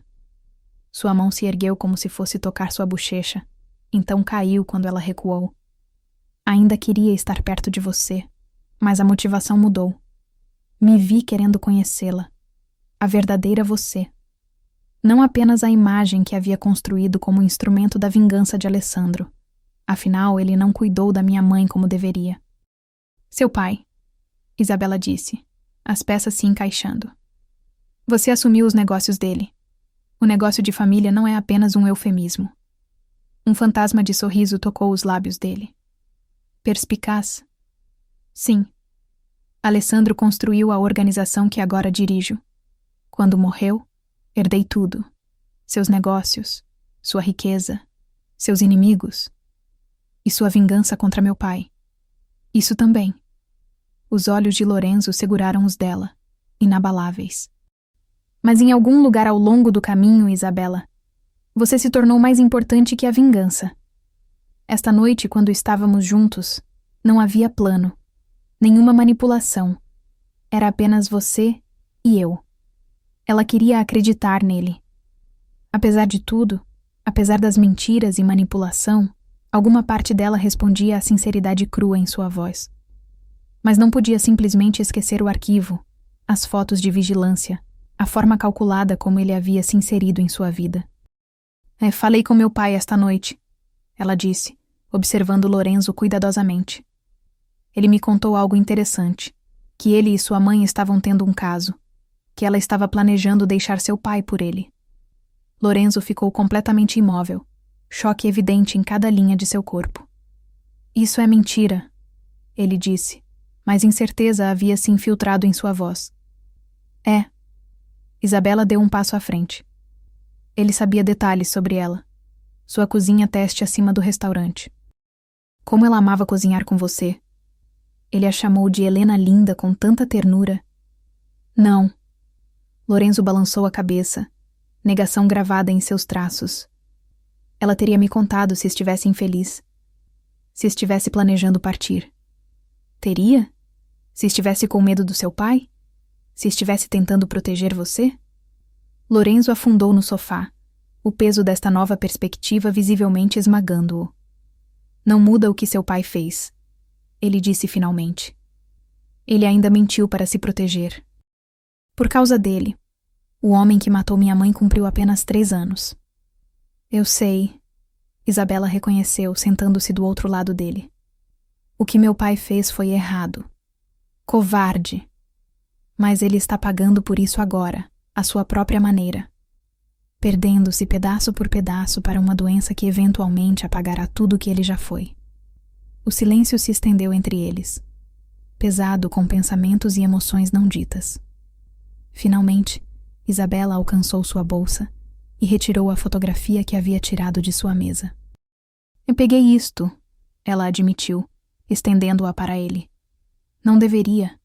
Sua mão se ergueu como se fosse tocar sua bochecha, então caiu quando ela recuou. Ainda queria estar perto de você, mas a motivação mudou. Me vi querendo conhecê-la. A verdadeira você. Não apenas a imagem que havia construído como instrumento da vingança de Alessandro. Afinal, ele não cuidou da minha mãe como deveria. Seu pai, Isabela disse, as peças se encaixando. Você assumiu os negócios dele. O negócio de família não é apenas um eufemismo. Um fantasma de sorriso tocou os lábios dele. Perspicaz. Sim. Alessandro construiu a organização que agora dirijo. Quando morreu, herdei tudo. Seus negócios, sua riqueza, seus inimigos e sua vingança contra meu pai. Isso também. Os olhos de Lorenzo seguraram os dela, inabaláveis. Mas em algum lugar ao longo do caminho, Isabela, você se tornou mais importante que a vingança. Esta noite, quando estávamos juntos, não havia plano, nenhuma manipulação. Era apenas você e eu. Ela queria acreditar nele. Apesar de tudo, apesar das mentiras e manipulação, alguma parte dela respondia à sinceridade crua em sua voz. Mas não podia simplesmente esquecer o arquivo, as fotos de vigilância, a forma calculada como ele havia se inserido em sua vida. Falei com meu pai esta noite, ela disse, observando Lorenzo cuidadosamente. Ele me contou algo interessante, que ele e sua mãe estavam tendo um caso, que ela estava planejando deixar seu pai por ele. Lorenzo ficou completamente imóvel, choque evidente em cada linha de seu corpo. Isso é mentira, ele disse, mas incerteza havia se infiltrado em sua voz. É. Isabela deu um passo à frente. Ele sabia detalhes sobre ela. Sua cozinha teste acima do restaurante. Como ela amava cozinhar com você. Ele a chamou de Helena linda com tanta ternura. Não. Lorenzo balançou a cabeça, negação gravada em seus traços. Ela teria me contado se estivesse infeliz. Se estivesse planejando partir. Teria? Se estivesse com medo do seu pai? Se estivesse tentando proteger você? Lorenzo afundou no sofá, o peso desta nova perspectiva visivelmente esmagando-o. Não muda o que seu pai fez, ele disse finalmente. Ele ainda mentiu para se proteger. Por causa dele, o homem que matou minha mãe cumpriu apenas 3 anos. Eu sei, Isabela reconheceu, sentando-se do outro lado dele. O que meu pai fez foi errado. Covarde. Mas ele está pagando por isso agora, à sua própria maneira. Perdendo-se pedaço por pedaço para uma doença que eventualmente apagará tudo o que ele já foi. O silêncio se estendeu entre eles, pesado com pensamentos e emoções não ditas. Finalmente, Isabela alcançou sua bolsa e retirou a fotografia que havia tirado de sua mesa. Eu peguei isto, ela admitiu, estendendo-a para ele. Não deveria,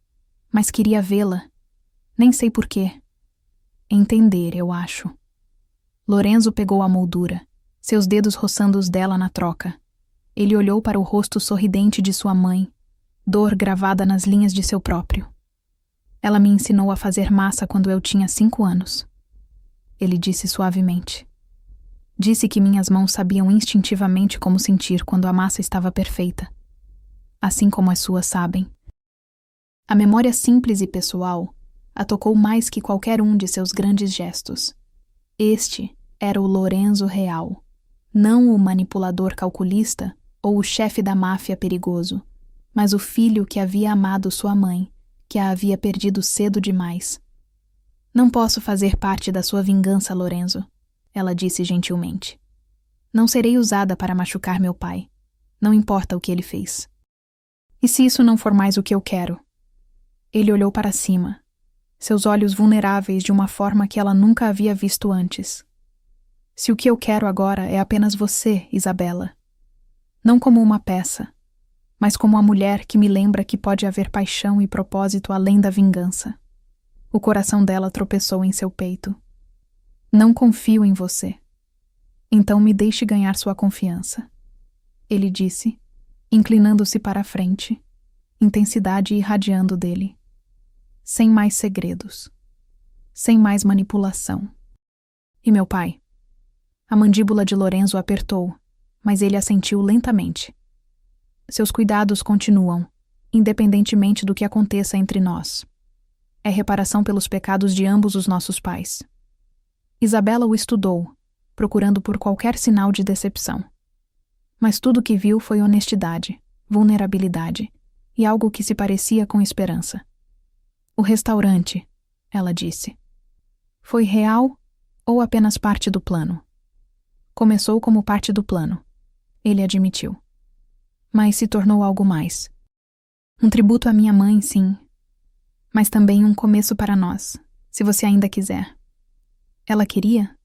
mas queria vê-la. Nem sei porquê. Entender, eu acho. Lorenzo pegou a moldura, seus dedos roçando os dela na troca. Ele olhou para o rosto sorridente de sua mãe, dor gravada nas linhas de seu próprio. Ela me ensinou a fazer massa quando eu tinha 5 anos. Ele disse suavemente. Disse que minhas mãos sabiam instintivamente como sentir quando a massa estava perfeita. Assim como as suas sabem. A memória simples e pessoal a tocou mais que qualquer um de seus grandes gestos. Este era o Lorenzo real, não o manipulador calculista ou o chefe da máfia perigoso, mas o filho que havia amado sua mãe, que a havia perdido cedo demais. Não posso fazer parte da sua vingança, Lorenzo, ela disse gentilmente. Não serei usada para machucar meu pai. Não importa o que ele fez. E se isso não for mais o que eu quero? Ele olhou para cima, seus olhos vulneráveis de uma forma que ela nunca havia visto antes. Se o que eu quero agora é apenas você, Isabela. Não como uma peça, mas como a mulher que me lembra que pode haver paixão e propósito além da vingança. O coração dela tropeçou em seu peito. Não confio em você. Então me deixe ganhar sua confiança. Ele disse, inclinando-se para a frente, intensidade irradiando dele. Sem mais segredos. Sem mais manipulação. E meu pai? A mandíbula de Lorenzo apertou, mas ele assentiu lentamente. Seus cuidados continuam, independentemente do que aconteça entre nós. É reparação pelos pecados de ambos os nossos pais. Isabela o estudou, procurando por qualquer sinal de decepção. Mas tudo que viu foi honestidade, vulnerabilidade e algo que se parecia com esperança. O restaurante, ela disse. Foi real ou apenas parte do plano? Começou como parte do plano, ele admitiu. Mas se tornou algo mais. Um tributo à minha mãe, sim. Mas também um começo para nós, se você ainda quiser. Ela queria?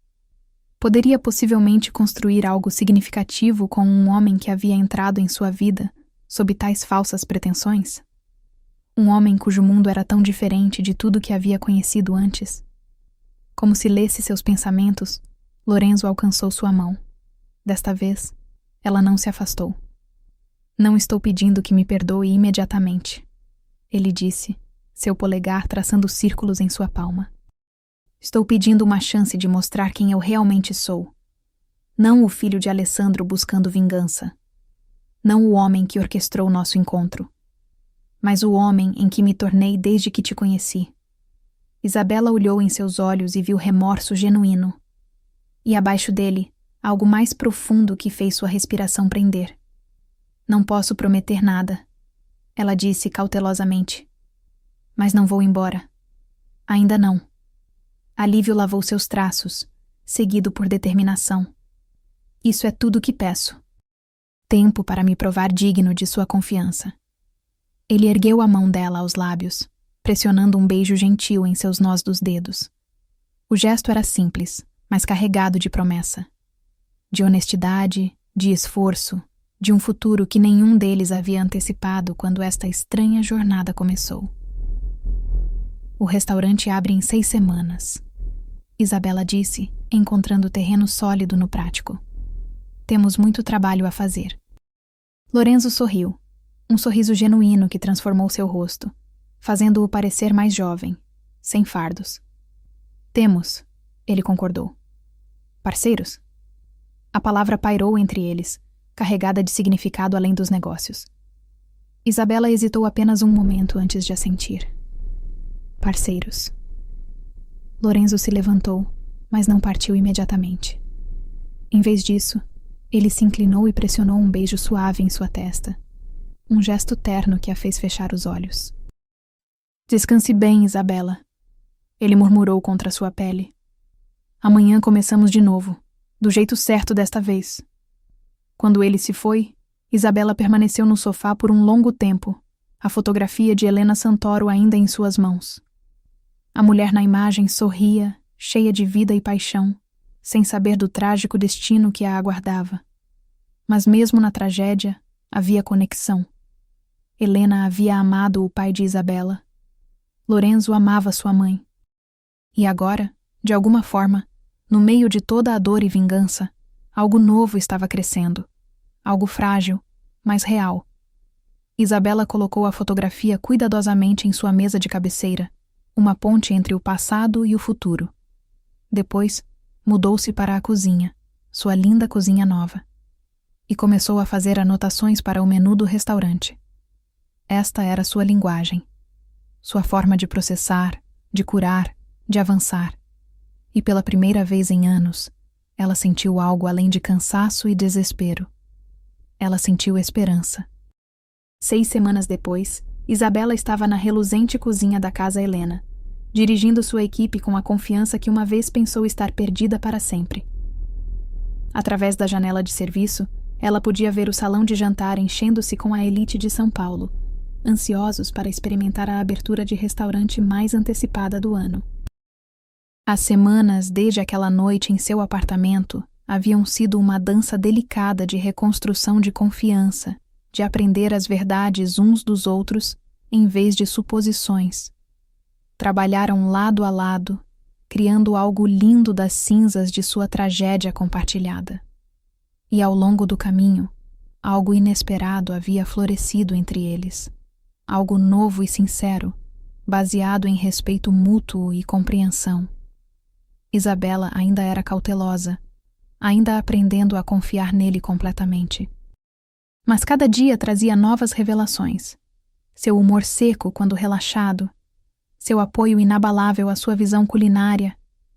Poderia possivelmente construir algo significativo com um homem que havia entrado em sua vida sob tais falsas pretensões? Um homem cujo mundo era tão diferente de tudo que havia conhecido antes. Como se lesse seus pensamentos, Lorenzo alcançou sua mão. Desta vez, ela não se afastou. Não estou pedindo que me perdoe imediatamente, ele disse, seu polegar traçando círculos em sua palma. Estou pedindo uma chance de mostrar quem eu realmente sou. Não o filho de Alessandro buscando vingança. Não o homem que orquestrou nosso encontro. Mas o homem em que me tornei desde que te conheci. Isabela olhou em seus olhos e viu remorso genuíno. E abaixo dele, algo mais profundo que fez sua respiração prender. Não posso prometer nada, ela disse cautelosamente. Mas não vou embora. Ainda não. Alívio lavou seus traços, seguido por determinação. Isso é tudo que peço. Tempo para me provar digno de sua confiança. Ele ergueu a mão dela aos lábios, pressionando um beijo gentil em seus nós dos dedos. O gesto era simples, mas carregado de promessa. De honestidade, de esforço, de um futuro que nenhum deles havia antecipado quando esta estranha jornada começou. O restaurante abre em 6 semanas. Isabela disse, encontrando terreno sólido no prático. Temos muito trabalho a fazer. Lorenzo sorriu, um sorriso genuíno que transformou seu rosto, fazendo-o parecer mais jovem, sem fardos. Temos, ele concordou. Parceiros? A palavra pairou entre eles, carregada de significado além dos negócios. Isabela hesitou apenas um momento antes de assentir. Parceiros. Lorenzo se levantou, mas não partiu imediatamente. Em vez disso, ele se inclinou e pressionou um beijo suave em sua testa, um gesto terno que a fez fechar os olhos. Descanse bem, Isabela, ele murmurou contra sua pele. Amanhã começamos de novo, do jeito certo desta vez. Quando ele se foi, Isabela permaneceu no sofá por um longo tempo, a fotografia de Helena Santoro ainda em suas mãos. A mulher na imagem sorria, cheia de vida e paixão, sem saber do trágico destino que a aguardava. Mas mesmo na tragédia, havia conexão. Helena havia amado o pai de Isabela. Lorenzo amava sua mãe. E agora, de alguma forma, no meio de toda a dor e vingança, algo novo estava crescendo. Algo frágil, mas real. Isabela colocou a fotografia cuidadosamente em sua mesa de cabeceira, uma ponte entre o passado e o futuro. Depois, mudou-se para a cozinha, sua linda cozinha nova, e começou a fazer anotações para o menu do restaurante. Esta era sua linguagem, sua forma de processar, de curar, de avançar. E pela primeira vez em anos, ela sentiu algo além de cansaço e desespero. Ela sentiu esperança. 6 semanas depois, Isabela estava na reluzente cozinha da Casa Helena, dirigindo sua equipe com a confiança que uma vez pensou estar perdida para sempre. Através da janela de serviço, ela podia ver o salão de jantar enchendo-se com a elite de São Paulo, ansiosos para experimentar a abertura de restaurante mais antecipada do ano. As semanas desde aquela noite em seu apartamento haviam sido uma dança delicada de reconstrução de confiança, de aprender as verdades uns dos outros em vez de suposições. Trabalharam lado a lado, criando algo lindo das cinzas de sua tragédia compartilhada. E ao longo do caminho, algo inesperado havia florescido entre eles. Algo novo e sincero, baseado em respeito mútuo e compreensão. Isabela ainda era cautelosa, ainda aprendendo a confiar nele completamente. Mas cada dia trazia novas revelações. Seu humor seco quando relaxado, seu apoio inabalável à sua visão culinária,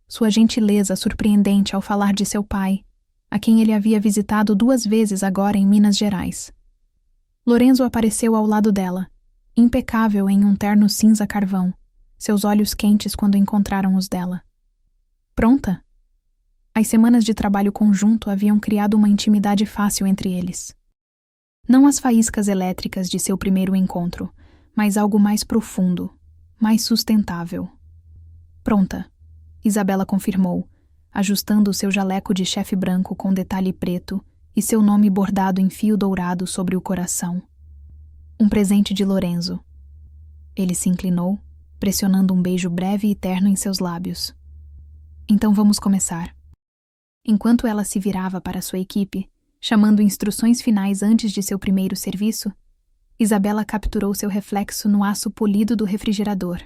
sua gentileza surpreendente ao falar de seu pai, a quem ele havia visitado 2 vezes agora em Minas Gerais. Lorenzo apareceu ao lado dela, impecável em um terno cinza carvão, seus olhos quentes quando encontraram os dela. Pronta? As semanas de trabalho conjunto haviam criado uma intimidade fácil entre eles. Não as faíscas elétricas de seu primeiro encontro, mas algo mais profundo, mais sustentável. Pronta, Isabela confirmou, ajustando seu jaleco de chefe branco com detalhe preto e seu nome bordado em fio dourado sobre o coração. Um presente de Lorenzo. Ele se inclinou, pressionando um beijo breve e terno em seus lábios. Então vamos começar. Enquanto ela se virava para sua equipe, chamando instruções finais antes de seu primeiro serviço, Isabela capturou seu reflexo no aço polido do refrigerador.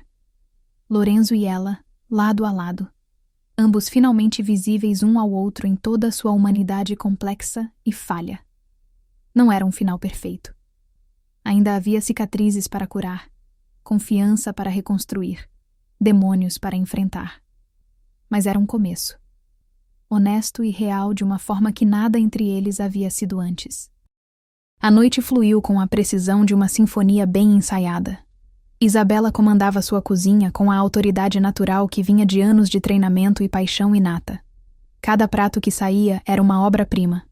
Lorenzo e ela, lado a lado, ambos finalmente visíveis um ao outro em toda a sua humanidade complexa e falha. Não era um final perfeito. Ainda havia cicatrizes para curar, confiança para reconstruir, demônios para enfrentar. Mas era um começo. Honesto e real de uma forma que nada entre eles havia sido antes. A noite fluiu com a precisão de uma sinfonia bem ensaiada. Isabela comandava sua cozinha com a autoridade natural que vinha de anos de treinamento e paixão inata. Cada prato que saía era uma obra-prima.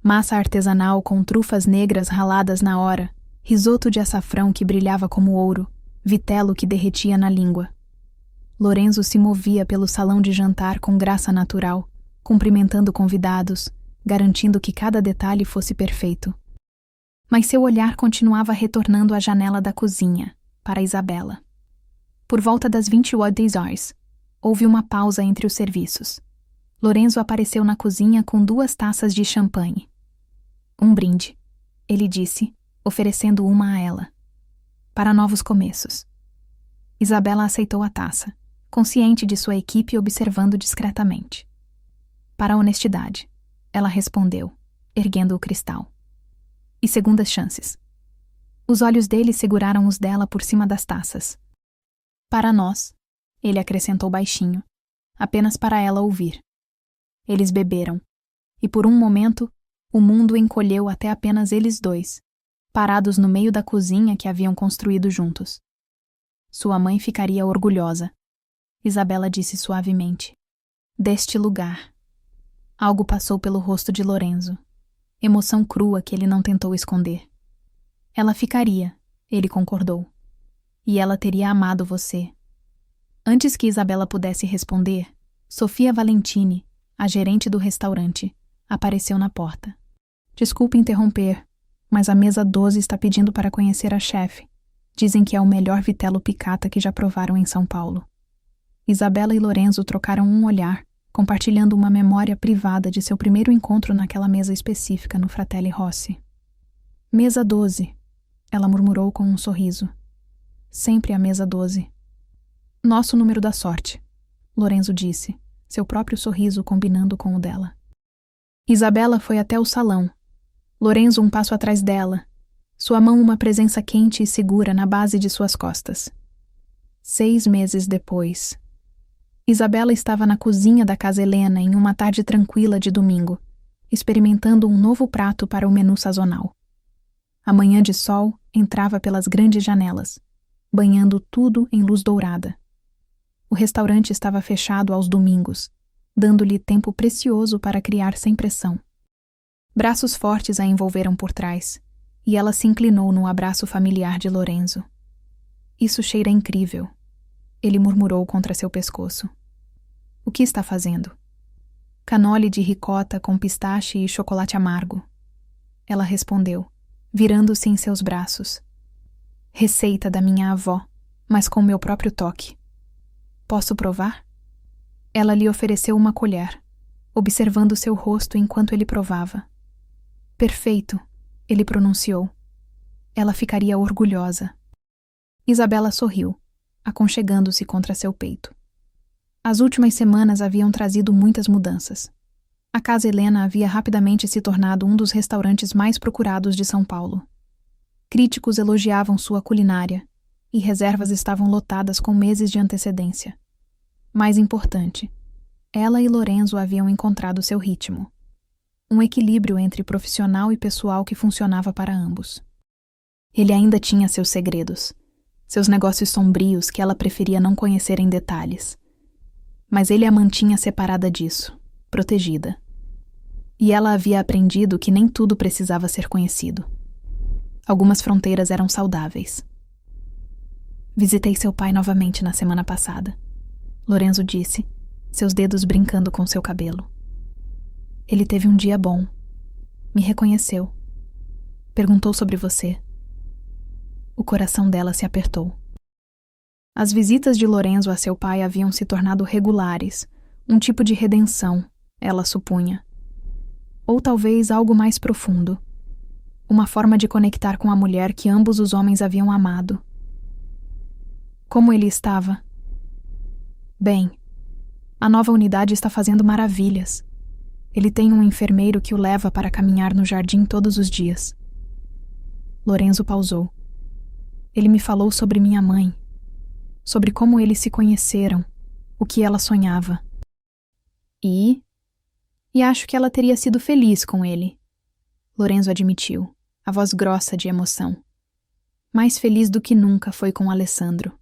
Massa artesanal com trufas negras raladas na hora, risoto de açafrão que brilhava como ouro, vitelo que derretia na língua. Lorenzo se movia pelo salão de jantar com graça natural, cumprimentando convidados, garantindo que cada detalhe fosse perfeito. Mas seu olhar continuava retornando à janela da cozinha, para Isabela. Por volta das 20 horas, houve uma pausa entre os serviços. Lorenzo apareceu na cozinha com 2 taças de champanhe. Um brinde, ele disse, oferecendo uma a ela. Para novos começos. Isabela aceitou a taça, consciente de sua equipe observando discretamente. Para a honestidade, ela respondeu, erguendo o cristal. E segundas chances. Os olhos dele seguraram os dela por cima das taças. Para nós, ele acrescentou baixinho, apenas para ela ouvir. Eles beberam, e por um momento, o mundo encolheu até apenas eles 2, parados no meio da cozinha que haviam construído juntos. Sua mãe ficaria orgulhosa, Isabela disse suavemente. Deste lugar. Algo passou pelo rosto de Lorenzo. Emoção crua que ele não tentou esconder. Ela ficaria, ele concordou. E ela teria amado você. Antes que Isabela pudesse responder, Sofia Valentini, a gerente do restaurante, apareceu na porta. Desculpe interromper, mas a mesa 12 está pedindo para conhecer a chefe. Dizem que é o melhor vitelo picata que já provaram em São Paulo. Isabela e Lorenzo trocaram um olhar, compartilhando uma memória privada de seu primeiro encontro naquela mesa específica no Fratelli Rossi. Mesa 12, ela murmurou com um sorriso. Sempre a mesa 12. Nosso número da sorte, Lorenzo disse, seu próprio sorriso combinando com o dela. Isabela foi até o salão. Lorenzo um passo atrás dela, sua mão uma presença quente e segura na base de suas costas. 6 meses depois. Isabela estava na cozinha da Casa Helena em uma tarde tranquila de domingo, experimentando um novo prato para o menu sazonal. A manhã de sol entrava pelas grandes janelas, banhando tudo em luz dourada. O restaurante estava fechado aos domingos, dando-lhe tempo precioso para criar sem pressão. Braços fortes a envolveram por trás, e ela se inclinou no abraço familiar de Lorenzo. Isso cheira incrível, ele murmurou contra seu pescoço. O que está fazendo? Canole de ricota com pistache e chocolate amargo. Ela respondeu, virando-se em seus braços. Receita da minha avó, mas com meu próprio toque. Posso provar? Ela lhe ofereceu uma colher, observando seu rosto enquanto ele provava. Perfeito, ele pronunciou. Ela ficaria orgulhosa. Isabela sorriu, aconchegando-se contra seu peito. As últimas semanas haviam trazido muitas mudanças. A Casa Helena havia rapidamente se tornado um dos restaurantes mais procurados de São Paulo. Críticos elogiavam sua culinária, e reservas estavam lotadas com meses de antecedência. Mais importante, ela e Lorenzo haviam encontrado seu ritmo. Um equilíbrio entre profissional e pessoal que funcionava para ambos. Ele ainda tinha seus segredos, seus negócios sombrios que ela preferia não conhecer em detalhes. Mas ele a mantinha separada disso, protegida. E ela havia aprendido que nem tudo precisava ser conhecido. Algumas fronteiras eram saudáveis. Visitei seu pai novamente na semana passada, Lorenzo disse, seus dedos brincando com seu cabelo. Ele teve um dia bom. Me reconheceu. Perguntou sobre você. O coração dela se apertou. As visitas de Lorenzo a seu pai haviam se tornado regulares, um tipo de redenção, ela supunha. Ou talvez algo mais profundo. Uma forma de conectar com a mulher que ambos os homens haviam amado. Como ele estava? Bem, a nova unidade está fazendo maravilhas. Ele tem um enfermeiro que o leva para caminhar no jardim todos os dias. Lorenzo pausou. Ele me falou sobre minha mãe, sobre como eles se conheceram, o que ela sonhava. E acho que ela teria sido feliz com ele. Lorenzo admitiu, a voz grossa de emoção. Mais feliz do que nunca foi com Alessandro.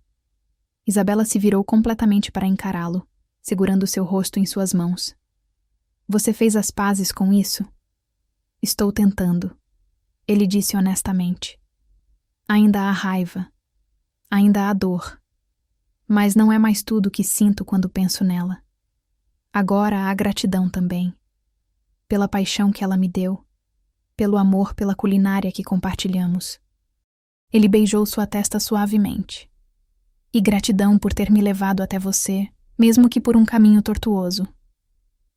Isabela se virou completamente para encará-lo, segurando seu rosto em suas mãos. Você fez as pazes com isso? Estou tentando, ele disse honestamente. Ainda há raiva, ainda há dor, mas não é mais tudo o que sinto quando penso nela. Agora há gratidão também, pela paixão que ela me deu, pelo amor pela culinária que compartilhamos. Ele beijou sua testa suavemente. E gratidão por ter me levado até você, mesmo que por um caminho tortuoso.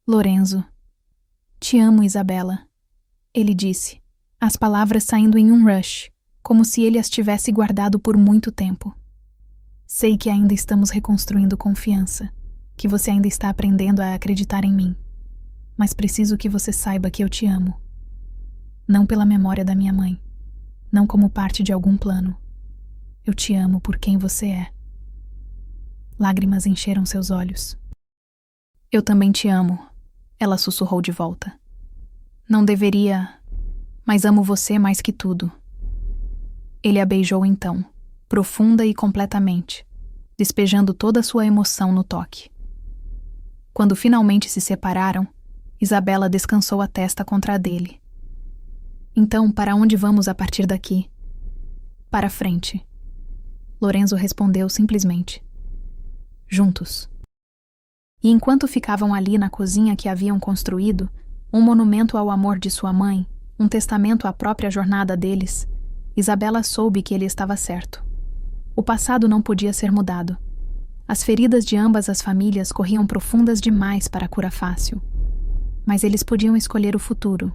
Lorenzo. Te amo, Isabela. Ele disse, as palavras saindo em um rush, como se ele as tivesse guardado por muito tempo. Sei que ainda estamos reconstruindo confiança, que você ainda está aprendendo a acreditar em mim. Mas preciso que você saiba que eu te amo. Não pela memória da minha mãe, não como parte de algum plano. Eu te amo por quem você é. Lágrimas encheram seus olhos. Eu também te amo, ela sussurrou de volta. Não deveria, mas amo você mais que tudo. Ele a beijou então, profunda e completamente, despejando toda a sua emoção no toque. Quando finalmente se separaram, Isabela descansou a testa contra a dele. Então, para onde vamos a partir daqui? Para frente. Lorenzo respondeu simplesmente. Juntos. E enquanto ficavam ali na cozinha que haviam construído, um monumento ao amor de sua mãe, um testamento à própria jornada deles, Isabela soube que ele estava certo. O passado não podia ser mudado. As feridas de ambas as famílias corriam profundas demais para a cura fácil. Mas eles podiam escolher o futuro.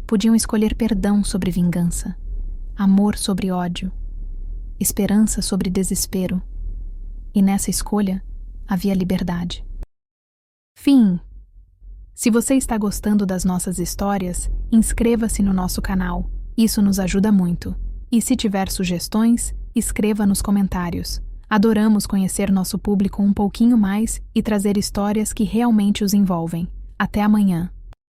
Podiam escolher perdão sobre vingança, amor sobre ódio, esperança sobre desespero. E nessa escolha havia liberdade. Fim. Se você está gostando das nossas histórias, inscreva-se no nosso canal. Isso nos ajuda muito. E se tiver sugestões, escreva nos comentários. Adoramos conhecer nosso público um pouquinho mais e trazer histórias que realmente os envolvem. Até amanhã.